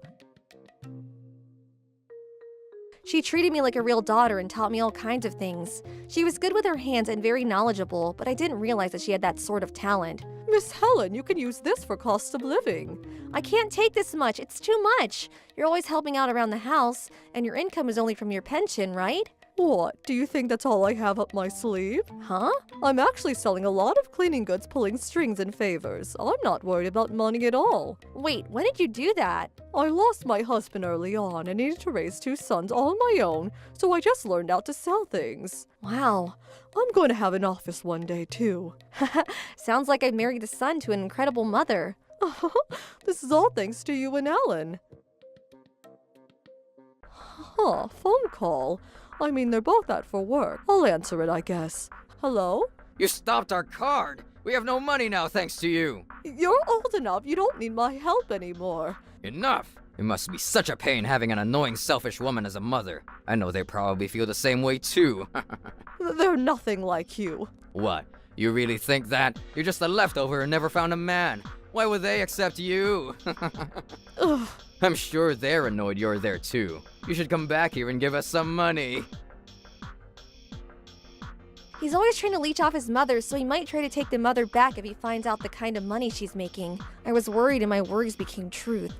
She treated me like a real daughter and taught me all kinds of things. She was good with her hands and very knowledgeable, but I didn't realize that she had that sort of talent. Miss Helen, you can use this for cost of living. I can't take this much. It's too much. You're always helping out around the house, and your income is only from your pension, right? What? Do you think that's all I have up my sleeve? Huh? I'm actually selling a lot of cleaning goods pulling strings and favors. I'm not worried about money at all. Wait, when did you do that? I lost my husband early on and needed to raise 2 sons all on my own, so I just learned how to sell things. Wow. I'm going to have an office one day, too. Sounds like I married a son to an incredible mother. This is all thanks to you and Ellen. Huh, phone call. I mean, they're both out for work. I'll answer it, I guess. Hello? You stopped our card. We have no money now thanks to you. You're old enough. You don't need my help anymore. Enough! It must be such a pain having an annoying, selfish woman as a mother. I know they probably feel the same way too. They're nothing like you. What? You really think that? You're just a leftover and never found a man. Why would they accept you? Ugh. I'm sure they're annoyed you're there too. You should come back here and give us some money. He's always trying to leech off his mother, so he might try to take the mother back if he finds out the kind of money she's making. I was worried and my worries became truth.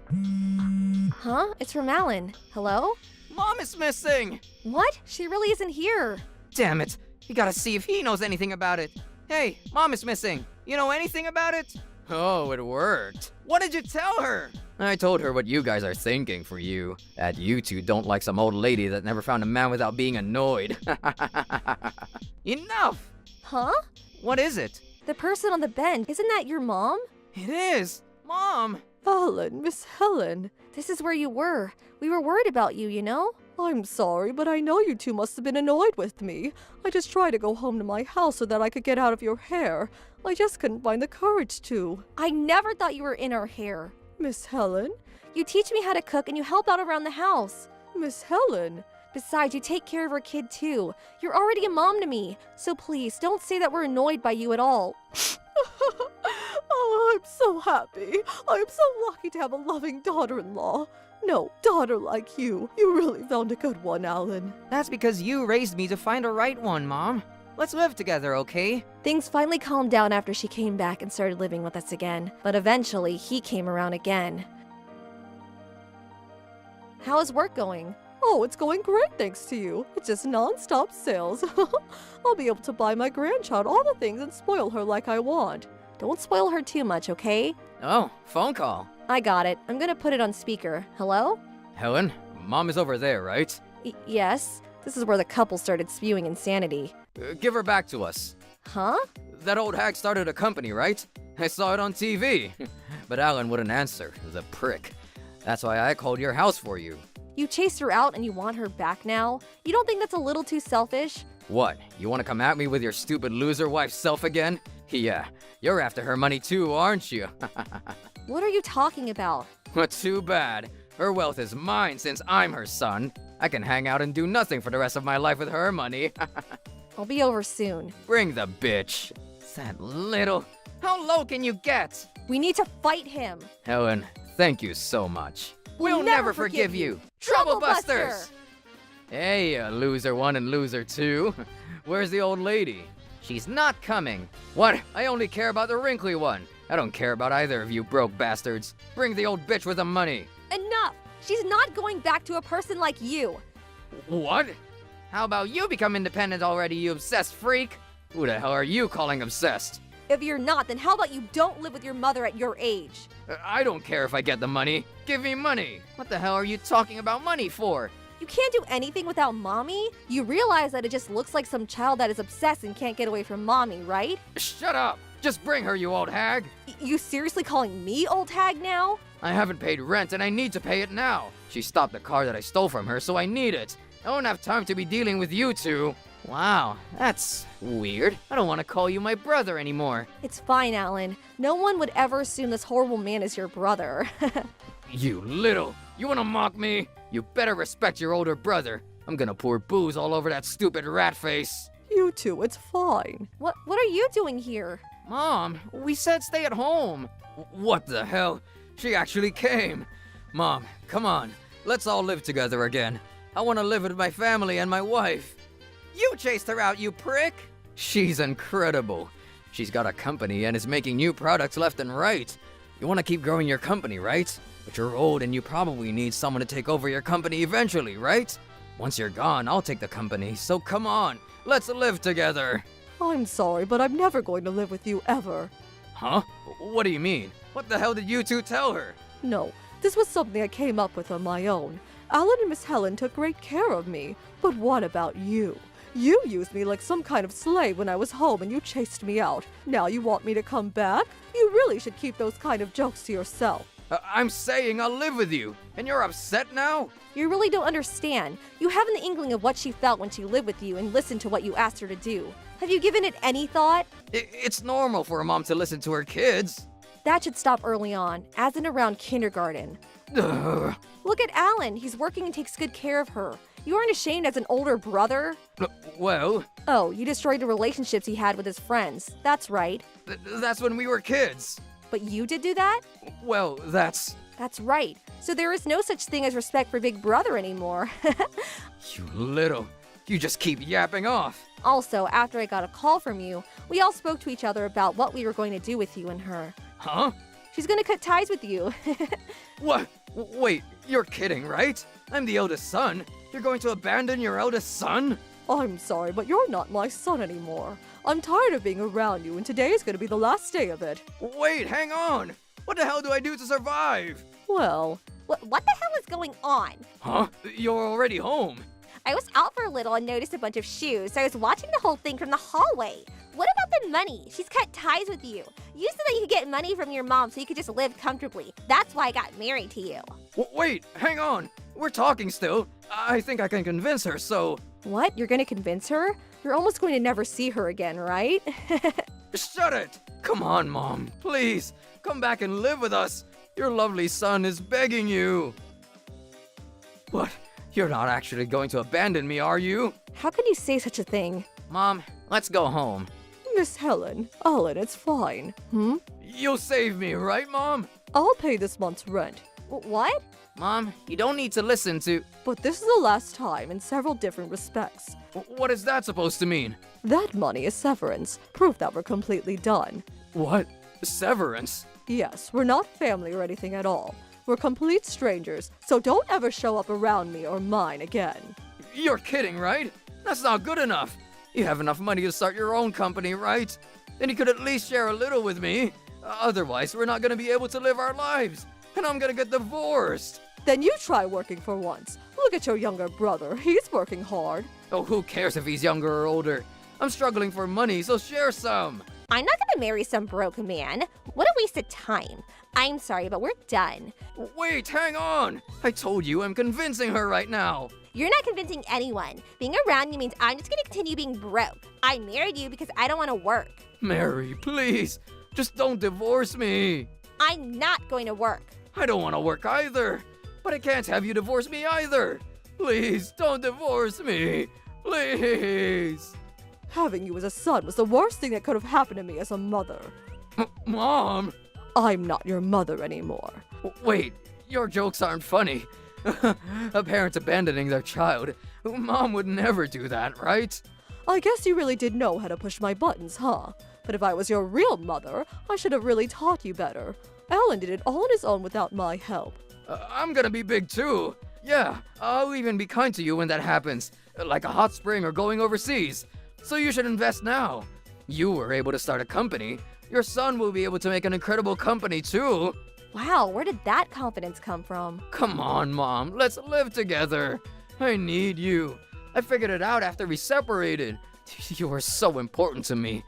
Huh? It's from Alan. Hello? Mom is missing! What? She really isn't here. Damn it! You gotta see if he knows anything about it. Hey, Mom is missing. You know anything about it? Oh, it worked. What did you tell her? I told her what you guys are thinking for you. That you two don't like some old lady that never found a man without being annoyed. Enough! Huh? What is it? The person on the bench. Isn't that your mom? It is! Mom! Alan, Miss Helen. This is where you were. We were worried about you, you know? I'm sorry, but I know you two must have been annoyed with me. I just tried to go home to my house so that I could get out of your hair. I just couldn't find the courage to. I never thought you were in our hair. Miss Helen? You teach me how to cook and you help out around the house. Miss Helen? Besides, you take care of our kid too. You're already a mom to me. So please, don't say that we're annoyed by you at all. Oh, I'm so happy. I'm so lucky to have a loving daughter-in-law. No, daughter like you. You really found a good one, Alan. That's because you raised me to find a right one, Mom. Let's live together, okay? Things finally calmed down after she came back and started living with us again. But eventually, he came around again. How is work going? Oh, it's going great thanks to you. It's just non-stop sales. I'll be able to buy my grandchild all the things and spoil her like I want. Don't spoil her too much, okay? Oh, phone call. I got it. I'm gonna put it on speaker. Hello? Helen, Mom is over there, right? Yes. This is where the couple started spewing insanity. Give her back to us. Huh? That old hag started a company, right? I saw it on TV. But Alan wouldn't answer, the prick. That's why I called your house for you. You chased her out and you want her back now? You don't think that's a little too selfish? What? You want to come at me with your stupid loser wife self again? Yeah, you're after her money too, aren't you? What are you talking about? Well, too bad. Her wealth is mine since I'm her son. I can hang out and do nothing for the rest of my life with her money. I'll be over soon. Bring the bitch. That little... How low can you get? We need to fight him. Helen, thank you so much. We'll never forgive you. Trouble Troublebusters! Buster! Hey, loser 1 and loser 2. Where's the old lady? She's not coming. What? I only care about the wrinkly one. I don't care about either of you broke bastards. Bring the old bitch with the money. Enough! She's not going back to a person like you. What? How about you become independent already, you obsessed freak? Who the hell are you calling obsessed? If you're not, then how about you don't live with your mother at your age? I don't care if I get the money. Give me money. What the hell are you talking about money for? You can't do anything without Mommy? You realize that it just looks like some child that is obsessed and can't get away from Mommy, right? Shut up! Just bring her, you old hag! You seriously calling me old hag now? I haven't paid rent and I need to pay it now. She stopped the car that I stole from her, so I need it. I don't have time to be dealing with you two. Wow, that's weird. I don't want to call you my brother anymore. It's fine, Alan. No one would ever assume this horrible man is your brother. You little... You want to mock me? You better respect your older brother. I'm gonna pour booze all over that stupid rat face. You two, it's fine. What are you doing here? Mom, we said stay at home. What the hell? She actually came. Mom, come on. Let's all live together again. I want to live with my family and my wife. You chased her out, you prick! She's incredible. She's got a company and is making new products left and right. You want to keep growing your company, right? But you're old and you probably need someone to take over your company eventually, right? Once you're gone, I'll take the company, so come on. Let's live together. I'm sorry, but I'm never going to live with you ever. Huh? What do you mean? What the hell did you two tell her? No, this was something I came up with on my own. Alan and Miss Helen took great care of me. But what about you? You used me like some kind of slave when I was home and you chased me out. Now you want me to come back? You really should keep those kind of jokes to yourself. I'm saying I'll live with you, and you're upset now? You really don't understand. You haven't the inkling of what she felt when she lived with you and listened to what you asked her to do. Have you given it any thought? It's normal for a mom to listen to her kids. That should stop early on, as in around kindergarten. Ugh. Look at Alan. He's working and takes good care of her. You aren't ashamed as an older brother? Well... Oh, you destroyed the relationships he had with his friends. That's right. That's when we were kids. But you did do that? Well, that's right. So there is no such thing as respect for Big Brother anymore. You little... You just keep yapping off. Also, after I got a call from you, we all spoke to each other about what we were going to do with you and her. Huh? She's gonna cut ties with you. What? Wait, you're kidding, right? I'm the eldest son. You're going to abandon your eldest son? I'm sorry, but you're not my son anymore. I'm tired of being around you, and today is going to be the last day of it. Wait, hang on. What the hell do I do to survive? Well, What the hell is going on? Huh? You're already home. I was out for a little and noticed a bunch of shoes, so I was watching the whole thing from the hallway. What about the money? She's cut ties with you. You said that you could get money from your mom so you could just live comfortably. That's why I got married to you. Wait, hang on. We're talking still. I think I can convince her, so... What? You're gonna convince her? You're almost going to never see her again, right? Shut it! Come on, Mom. Please, come back and live with us. Your lovely son is begging you. What? You're not actually going to abandon me, are you? How can you say such a thing? Mom, let's go home. Miss Helen, Alan, it's fine. You'll save me, right, Mom? I'll pay this month's rent. What? Mom, you don't need to listen to... But this is the last time in several different respects. What is that supposed to mean? That money is severance, proof that we're completely done. What? Severance? Yes, we're not family or anything at all. We're complete strangers, so don't ever show up around me or mine again. You're kidding, right? That's not good enough. You have enough money to start your own company, right? Then you could at least share a little with me. Otherwise, we're not gonna be able to live our lives. And I'm gonna get divorced. Then you try working for once. Look at your younger brother. He's working hard. Oh, who cares if he's younger or older? I'm struggling for money, so share some. I'm not gonna marry some broke man. What a waste of time. I'm sorry, but we're done. Wait, hang on. I told you I'm convincing her right now. You're not convincing anyone. Being around you means I'm just gonna continue being broke. I married you because I don't wanna work. Mary, please. Just don't divorce me. I'm not going to work. I don't want to work either. But I can't have you divorce me either. Please, don't divorce me. Please. Having you as a son was the worst thing that could have happened to me as a mother. Mom. I'm not your mother anymore. Wait, your jokes aren't funny. A parent abandoning their child. Mom would never do that, right? I guess you really did know how to push my buttons, huh? But if I was your real mother, I should have really taught you better. Alan did it all on his own without my help. I'm gonna be big too. Yeah, I'll even be kind to you when that happens. Like a hot spring or going overseas. So you should invest now. You were able to start a company. Your son will be able to make an incredible company too. Wow, where did that confidence come from? Come on, Mom. Let's live together. I need you. I figured it out after we separated. You are so important to me.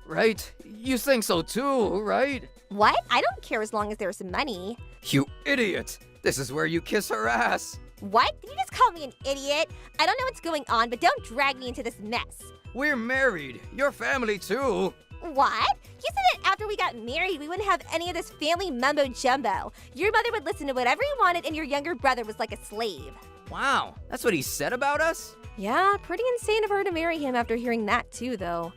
Right? You think so too, right? What? I don't care as long as there's money. You idiot! This is where you kiss her ass. What? Did you just call me an idiot? I don't know what's going on, but don't drag me into this mess. We're married. Your family too. What? You said that after we got married, we wouldn't have any of this family mumbo jumbo. Your mother would listen to whatever you wanted, and your younger brother was like a slave. Wow, that's what he said about us? Yeah, pretty insane of her to marry him after hearing that too, though.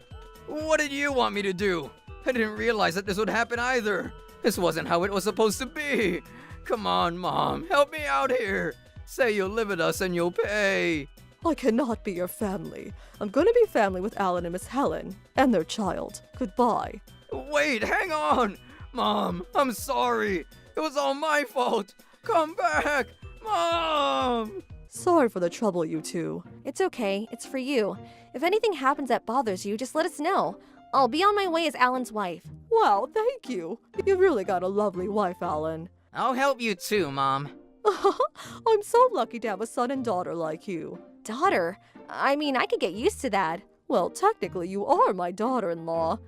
What did you want me to do? I didn't realize that this would happen either. This wasn't how it was supposed to be. Come on, Mom, help me out here. Say you'll live with us and you'll pay. I cannot be your family. I'm gonna be family with Alan and Miss Helen and their child. Goodbye. Wait, hang on. Mom, I'm sorry. It was all my fault. Come back. Mom! Sorry for the trouble, you two. It's okay, it's for you. If anything happens that bothers you, just let us know. I'll be on my way as Alan's wife. Wow, thank you. You've really got a lovely wife, Alan. I'll help you too, Mom. I'm so lucky to have a son and daughter like you. Daughter? I mean, I could get used to that. Well, technically, you are my daughter-in-law.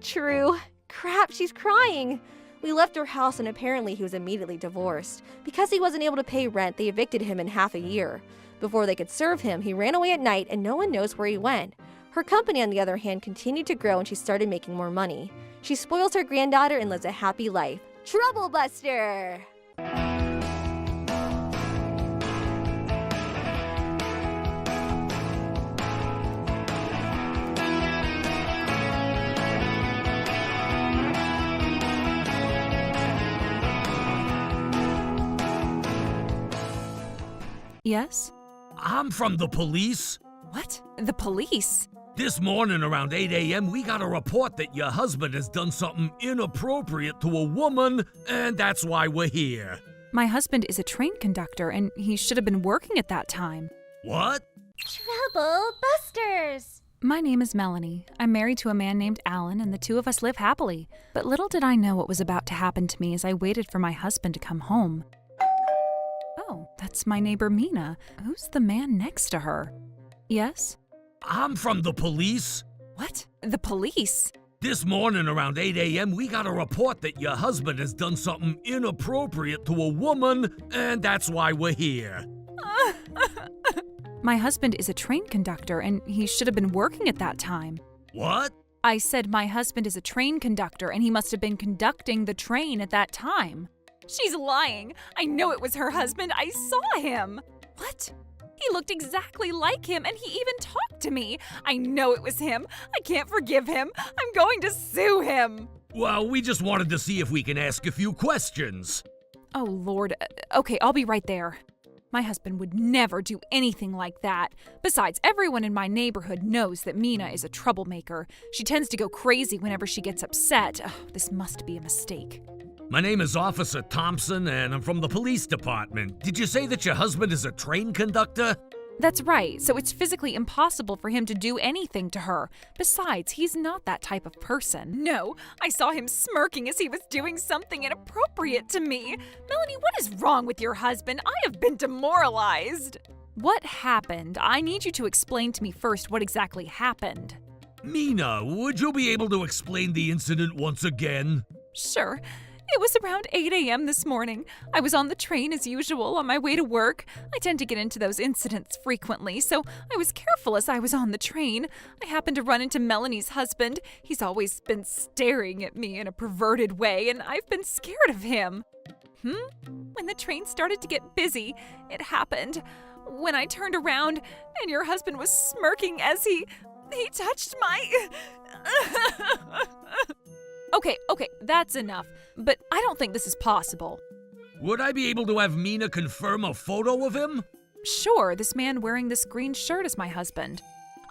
True. Crap, she's crying. We left her house and apparently he was immediately divorced. Because he wasn't able to pay rent, they evicted him in half a year. Before they could serve him, he ran away at night and no one knows where he went. Her company, on the other hand, continued to grow and she started making more money. She spoils her granddaughter and lives a happy life. Trouble Buster! Yes? I'm from the police. What? The police? This morning around 8 a.m., we got a report that your husband has done something inappropriate to a woman, and that's why we're here. My husband is a train conductor, and he should have been working at that time. What? Trouble Busters! My name is Melanie. I'm married to a man named Alan, and the two of us live happily. But little did I know what was about to happen to me as I waited for my husband to come home. Oh, that's my neighbor Mina. Who's the man next to her? Yes? I'm from the police. What? The police? This morning around 8 a.m., we got a report that your husband has done something inappropriate to a woman, and that's why we're here. My husband is a train conductor, and he should have been working at that time. What? I said my husband is a train conductor, and he must have been conducting the train at that time. She's lying. I know it was her husband. I saw him. What? He looked exactly like him, and he even talked to me. I know it was him. I can't forgive him. I'm going to sue him. Well, we just wanted to see if we can ask a few questions. Oh, Lord. Okay, I'll be right there. My husband would never do anything like that. Besides, everyone in my neighborhood knows that Mina is a troublemaker. She tends to go crazy whenever she gets upset. Oh, this must be a mistake. My name is Officer Thompson, and I'm from the police department. Did you say that your husband is a train conductor? That's right, so it's physically impossible for him to do anything to her. Besides, he's not that type of person. No, I saw him smirking as he was doing something inappropriate to me. Melanie, what is wrong with your husband? I have been demoralized. What happened? I need you to explain to me first what exactly happened. Mina, would you be able to explain the incident once again? Sure. It was around 8 a.m. this morning. I was on the train as usual on my way to work. I tend to get into those incidents frequently, so I was careful as I was on the train. I happened to run into Melanie's husband. He's always been staring at me in a perverted way, and I've been scared of him. When the train started to get busy, it happened. When I turned around, and your husband was smirking as he touched my... Okay, that's enough. But I don't think this is possible. Would I be able to have Mina confirm a photo of him? Sure, this man wearing this green shirt is my husband.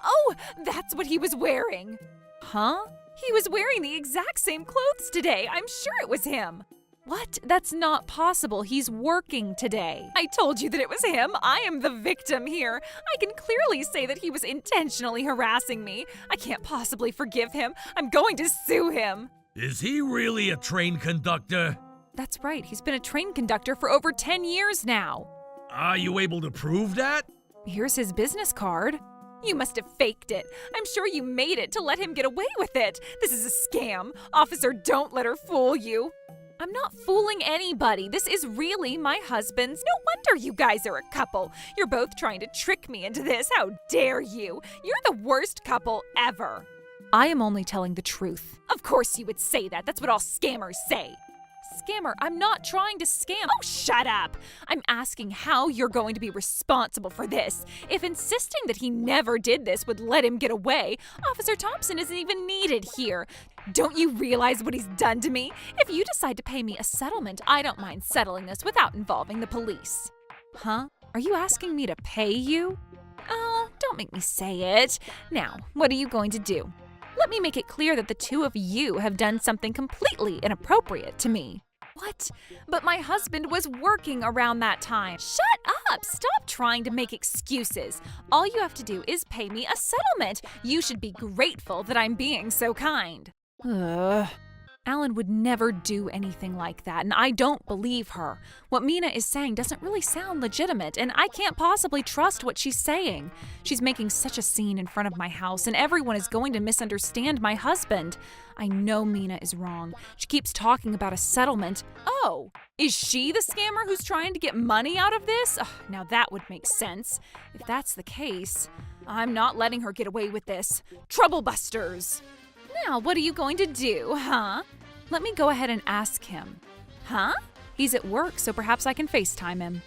Oh, that's what he was wearing. Huh? He was wearing the exact same clothes today. I'm sure it was him. What? That's not possible. He's working today. I told you that it was him. I am the victim here. I can clearly say that he was intentionally harassing me. I can't possibly forgive him. I'm going to sue him. Is he really a train conductor? That's right. He's been a train conductor for over 10 years now. Are you able to prove that? Here's his business card. You must have faked it. I'm sure you made it to let him get away with it. This is a scam. Officer, don't let her fool you. I'm not fooling anybody. This is really my husband's. No wonder you guys are a couple. You're both trying to trick me into this. How dare you? You're the worst couple ever. I am only telling the truth. Of course you would say that. That's what all scammers say. Scammer, I'm not trying to scam. Oh, shut up! I'm asking how you're going to be responsible for this. If insisting that he never did this would let him get away, Officer Thompson isn't even needed here. Don't you realize what he's done to me? If you decide to pay me a settlement, I don't mind settling this without involving the police. Huh? Are you asking me to pay you? Oh, don't make me say it. Now, what are you going to do? Let me make it clear that the two of you have done something completely inappropriate to me. What? But my husband was working around that time. Shut up! Stop trying to make excuses. All you have to do is pay me a settlement. You should be grateful that I'm being so kind. Alan would never do anything like that, and I don't believe her. What Mina is saying doesn't really sound legitimate, and I can't possibly trust what she's saying. She's making such a scene in front of my house, and everyone is going to misunderstand my husband. I know Mina is wrong. She keeps talking about a settlement. Oh, is she the scammer who's trying to get money out of this? Ugh, now that would make sense. If that's the case, I'm not letting her get away with this. Troublebusters! Now, what are you going to do, huh? Let me go ahead and ask him. Huh? He's at work, so perhaps I can FaceTime him.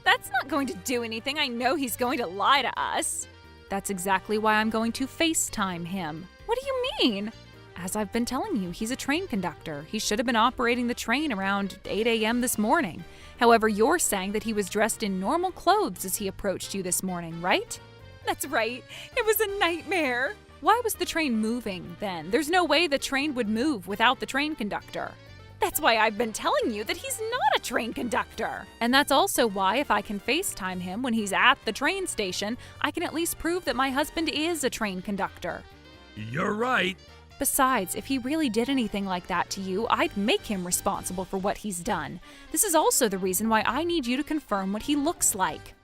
That's not going to do anything. I know he's going to lie to us. That's exactly why I'm going to FaceTime him. What do you mean? As I've been telling you, he's a train conductor. He should have been operating the train around 8 a.m. this morning. However, you're saying that he was dressed in normal clothes as he approached you this morning, right? That's right. It was a nightmare. Why was the train moving then? There's no way the train would move without the train conductor. That's why I've been telling you that he's not a train conductor. And that's also why if I can FaceTime him when he's at the train station, I can at least prove that my husband is a train conductor. You're right. Besides, if he really did anything like that to you, I'd make him responsible for what he's done. This is also the reason why I need you to confirm what he looks like.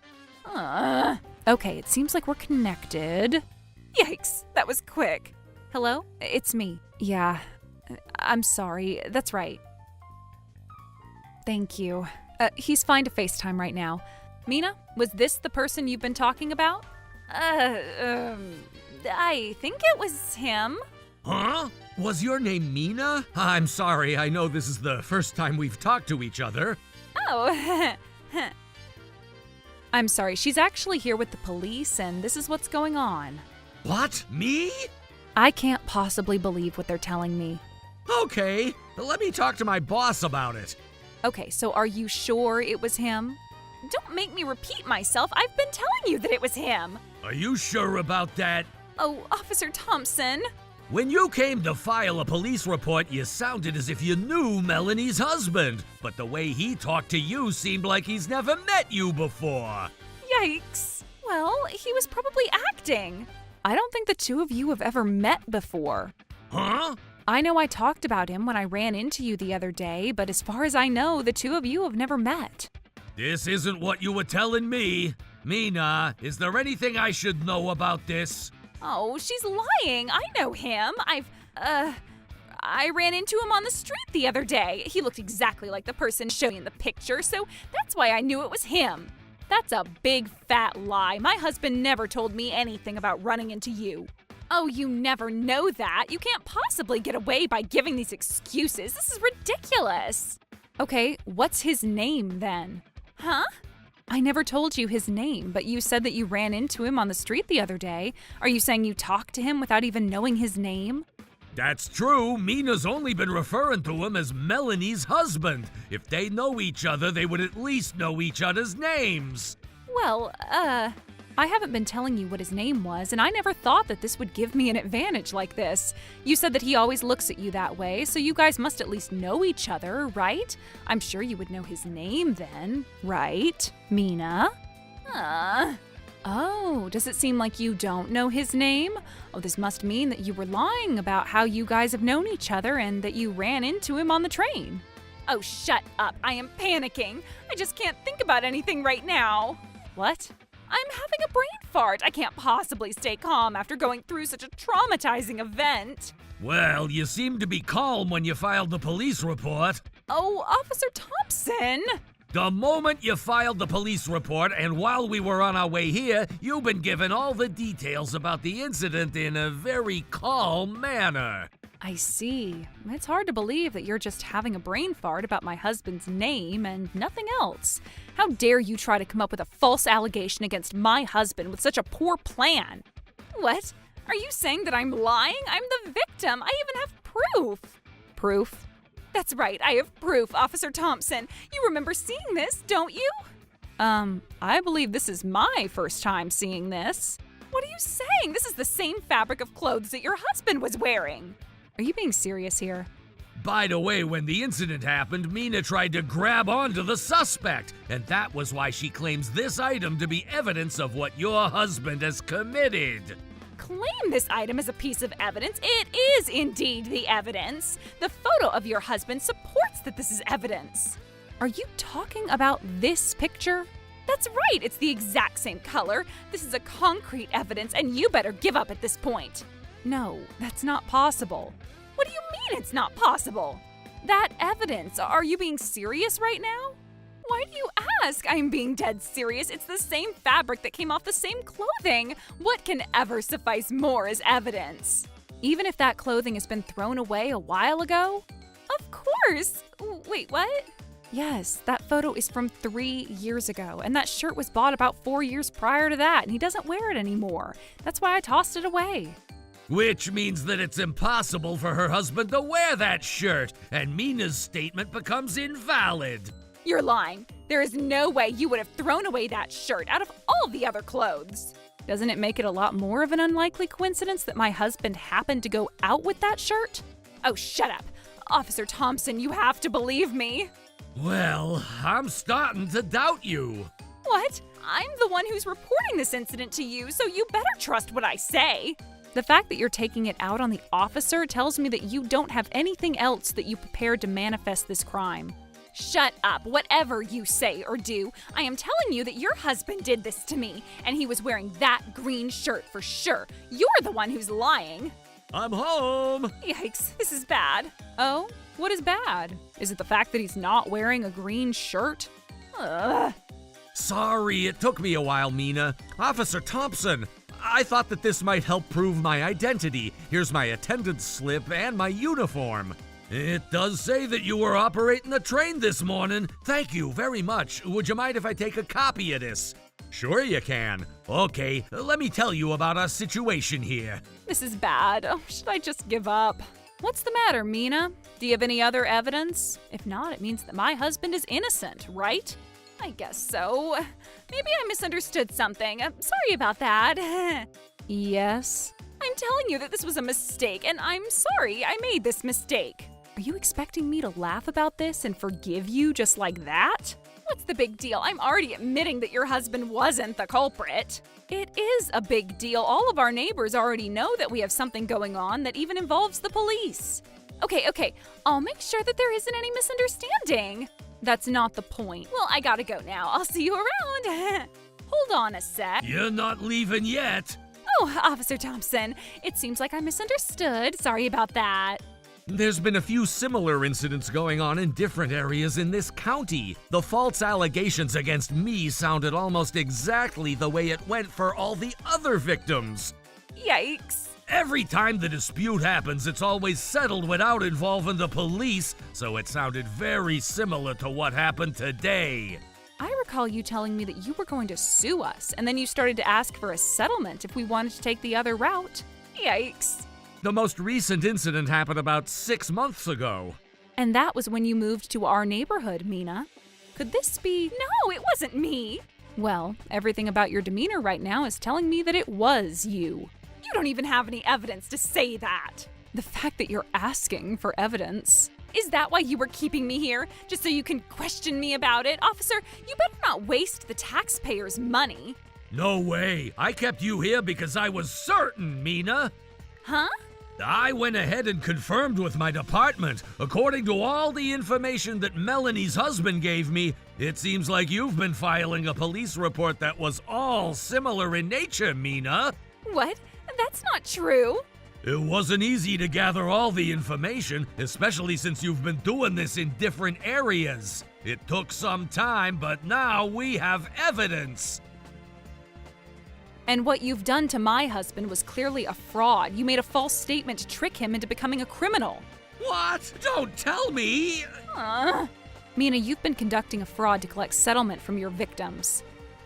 Okay, it seems like we're connected. Yikes, that was quick. Hello? It's me. Yeah, I'm sorry. That's right. Thank you. He's fine to FaceTime right now. Mina, was this the person you've been talking about? I think it was him. Huh? Was your name Mina? I'm sorry, I know this is the first time we've talked to each other. Oh, I'm sorry, she's actually here with the police, and this is what's going on. What? Me? I can't possibly believe what they're telling me. Okay, let me talk to my boss about it. Okay, so are you sure it was him? Don't make me repeat myself. I've been telling you that it was him. Are you sure about that? Oh, Officer Thompson. When you came to file a police report, you sounded as if you knew Melanie's husband. But the way he talked to you seemed like he's never met you before. Yikes. Well, he was probably acting. I don't think the two of you have ever met before. Huh? I know I talked about him when I ran into you the other day, but as far as I know, the two of you have never met. This isn't what you were telling me. Mina, is there anything I should know about this? Oh, she's lying. I know him. I ran into him on the street the other day. He looked exactly like the person shown in the picture, so that's why I knew it was him. That's a big fat lie. My husband never told me anything about running into you. Oh, you never know that. You can't possibly get away by giving these excuses. This is ridiculous. Okay, what's his name then? Huh? I never told you his name, but you said that you ran into him on the street the other day. Are you saying you talked to him without even knowing his name? That's true. Mina's only been referring to him as Melanie's husband. If they know each other, they would at least know each other's names. Well, I haven't been telling you what his name was, and I never thought that this would give me an advantage like this. You said that he always looks at you that way, so you guys must at least know each other, right? I'm sure you would know his name then, right, Mina? Oh, does it seem like you don't know his name? Oh, this must mean that you were lying about how you guys have known each other and that you ran into him on the train. Oh, shut up. I am panicking. I just can't think about anything right now. What? I'm having a brain fart. I can't possibly stay calm after going through such a traumatizing event. Well, you seemed to be calm when you filed the police report. Oh, Officer Thompson! The moment you filed the police report and while we were on our way here, you've been given all the details about the incident in a very calm manner. I see. It's hard to believe that you're just having a brain fart about my husband's name and nothing else. How dare you try to come up with a false allegation against my husband with such a poor plan? What? Are you saying that I'm lying? I'm the victim. I even have proof. Proof? That's right, I have proof, Officer Thompson. You remember seeing this, don't you? I believe this is my first time seeing this. What are you saying? This is the same fabric of clothes that your husband was wearing. Are you being serious here? By the way, when the incident happened, Mina tried to grab onto the suspect, and that was why she claims this item to be evidence of what your husband has committed. Claim this item as a piece of evidence. It is indeed the evidence. The photo of your husband supports that this is evidence. Are you talking about this picture? That's right, it's the exact same color. This is a concrete evidence, and you better give up at this point. No, that's not possible. What do you mean it's not possible? That evidence, are you being serious right now? Why do you ask? I'm being dead serious. It's the same fabric that came off the same clothing. What can ever suffice more as evidence? Even if that clothing has been thrown away a while ago? Of course. Wait, what? Yes, that photo is from 3 years ago, and that shirt was bought about 4 years prior to that, and he doesn't wear it anymore. That's why I tossed it away. Which means that it's impossible for her husband to wear that shirt, and Mina's statement becomes invalid. You're lying. There is no way you would have thrown away that shirt out of all the other clothes. Doesn't it make it a lot more of an unlikely coincidence that my husband happened to go out with that shirt? Oh, shut up. Officer Thompson, you have to believe me. Well, I'm starting to doubt you. What? I'm the one who's reporting this incident to you, so you better trust what I say. The fact that you're taking it out on the officer tells me that you don't have anything else that you prepared to manifest this crime. Shut up, whatever you say or do. I am telling you that your husband did this to me, and he was wearing that green shirt for sure. You're the one who's lying. I'm home. Yikes, this is bad. Oh? What is bad? Is it the fact that he's not wearing a green shirt? Ugh. Sorry, it took me a while, Mina. Officer Thompson, I thought that this might help prove my identity. Here's my attendance slip and my uniform. It does say that you were operating the train this morning. Thank you very much. Would you mind if I take a copy of this? Sure you can. Okay, let me tell you about our situation here. This is bad. Oh, should I just give up? What's the matter, Mina? Do you have any other evidence? If not, it means that my husband is innocent, right? I guess so. Maybe I misunderstood something. Sorry about that. Yes? I'm telling you that this was a mistake, and I'm sorry I made this mistake. Are you expecting me to laugh about this and forgive you just like that? What's the big deal? I'm already admitting that your husband wasn't the culprit. It is a big deal. All of our neighbors already know that we have something going on that even involves the police. Okay. I'll make sure that there isn't any misunderstanding. That's not the point. Well, I gotta go now. I'll see you around. Hold on a sec. You're not leaving yet. Oh, Officer Thompson, it seems like I misunderstood. Sorry about that. There's been a few similar incidents going on in different areas in this county. The false allegations against me sounded almost exactly the way it went for all the other victims. Yikes. Every time the dispute happens, it's always settled without involving the police, so it sounded very similar to what happened today. I recall you telling me that you were going to sue us, and then you started to ask for a settlement if we wanted to take the other route. Yikes. The most recent incident happened about 6 months ago. And that was when you moved to our neighborhood, Mina. Could this be... No, it wasn't me. Well, everything about your demeanor right now is telling me that it was you. You don't even have any evidence to say that. The fact that you're asking for evidence... Is that why you were keeping me here? Just so you can question me about it? Officer, you better not waste the taxpayers' money. No way. I kept you here because I was certain, Mina. Huh? I went ahead and confirmed with my department. According to all the information that Melanie's husband gave me, it seems like you've been filing a police report that was all similar in nature, Mina. What? That's not true. It wasn't easy to gather all the information, especially since you've been doing this in different areas. It took some time, but now we have evidence. And what you've done to my husband was clearly a fraud. You made a false statement to trick him into becoming a criminal. What? Don't tell me! Mina, you've been conducting a fraud to collect settlement from your victims.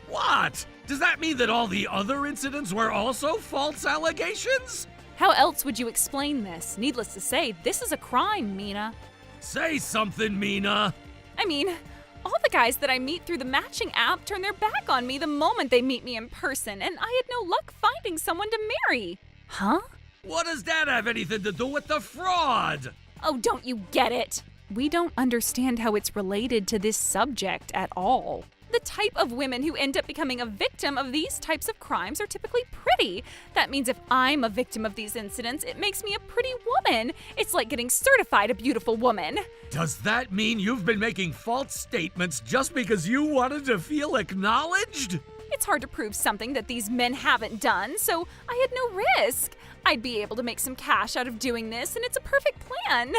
What? Does that mean that all the other incidents were also false allegations? How else would you explain this? Needless to say, this is a crime, Mina. Say something, Mina. I mean, all the guys that I meet through the matching app turn their back on me the moment they meet me in person, and I had no luck finding someone to marry. Huh? What does that have anything to do with the fraud? Oh, don't you get it? We don't understand how it's related to this subject at all. The type of women who end up becoming a victim of these types of crimes are typically pretty. That means if I'm a victim of these incidents, it makes me a pretty woman. It's like getting certified a beautiful woman. Does that mean you've been making false statements just because you wanted to feel acknowledged? It's hard to prove something that these men haven't done, so I had no risk. I'd be able to make some cash out of doing this, and it's a perfect plan.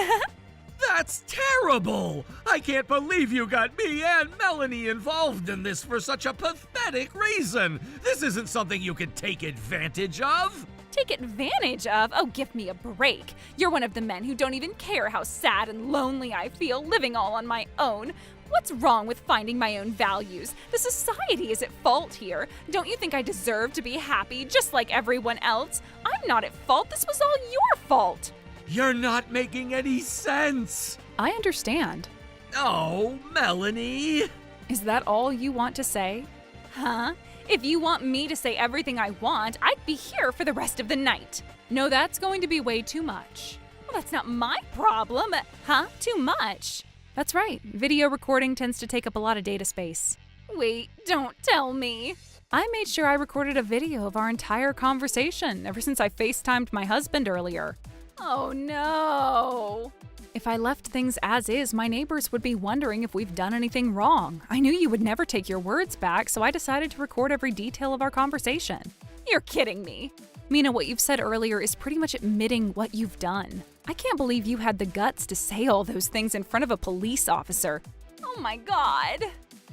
That's terrible! I can't believe you got me and Melanie involved in this for such a pathetic reason. This isn't something you can take advantage of. Take advantage of? Oh, give me a break. You're one of the men who don't even care how sad and lonely I feel living all on my own. What's wrong with finding my own values? The society is at fault here. Don't you think I deserve to be happy just like everyone else? I'm not at fault. This was all your fault. You're not making any sense. I understand. Oh, Melanie. Is that all you want to say? Huh? If you want me to say everything I want, I'd be here for the rest of the night. No, that's going to be way too much. Well, that's not my problem. Huh? Too much? That's right. Video recording tends to take up a lot of data space. Wait, don't tell me. I made sure I recorded a video of our entire conversation ever since I FaceTimed my husband earlier. Oh no. If I left things as is, my neighbors would be wondering if we've done anything wrong. I knew you would never take your words back, so I decided to record every detail of our conversation. You're kidding me. Mina, what you've said earlier is pretty much admitting what you've done. I can't believe you had the guts to say all those things in front of a police officer. Oh my God.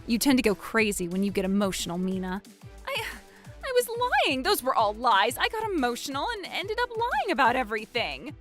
You tend to go crazy when you get emotional, Mina. I was lying. Those were all lies. I got emotional and ended up lying about everything.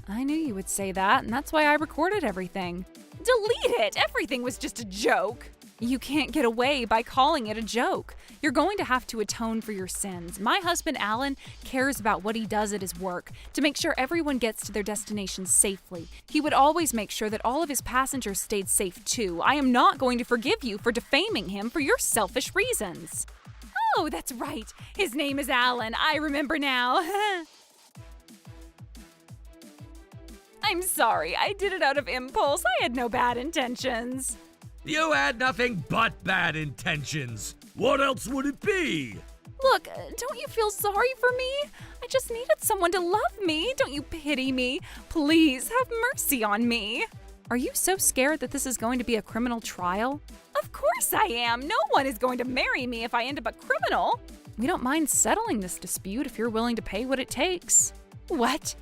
I knew you would say that, and that's why I recorded everything. Delete it. Everything was just a joke. You can't get away by calling it a joke. You're going to have to atone for your sins. My husband, Alan, cares about what he does at his work to make sure everyone gets to their destinations safely. He would always make sure that all of his passengers stayed safe, too. I am not going to forgive you for defaming him for your selfish reasons. Oh, that's right. His name is Alan. I remember now. I'm sorry. I did it out of impulse. I had no bad intentions. You had nothing but bad intentions. What else would it be? Look, don't you feel sorry for me? I just needed someone to love me. Don't you pity me? Please, have mercy on me. Are you so scared that this is going to be a criminal trial? Of course I am. No one is going to marry me if I end up a criminal. We don't mind settling this dispute if you're willing to pay what it takes. What?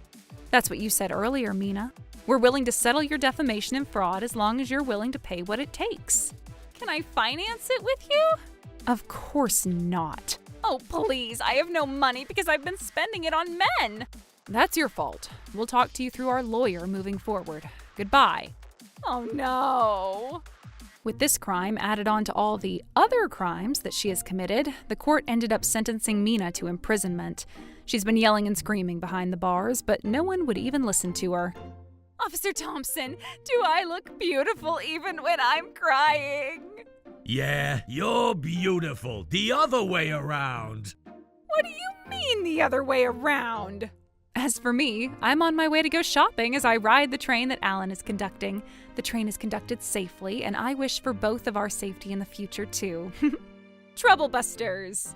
That's what you said earlier, Mina. We're willing to settle your defamation and fraud as long as you're willing to pay what it takes. Can I finance it with you? Of course not. Oh, please. I have no money because I've been spending it on men. That's your fault. We'll talk to you through our lawyer moving forward. Goodbye. Oh, no. With this crime added on to all the other crimes that she has committed, the court ended up sentencing Mina to imprisonment. She's been yelling and screaming behind the bars, but no one would even listen to her. Officer Thompson, do I look beautiful even when I'm crying? Yeah, you're beautiful. The other way around. What do you mean the other way around? As for me, I'm on my way to go shopping as I ride the train that Alan is conducting. The train is conducted safely, and I wish for both of our safety in the future, too. Troublebusters!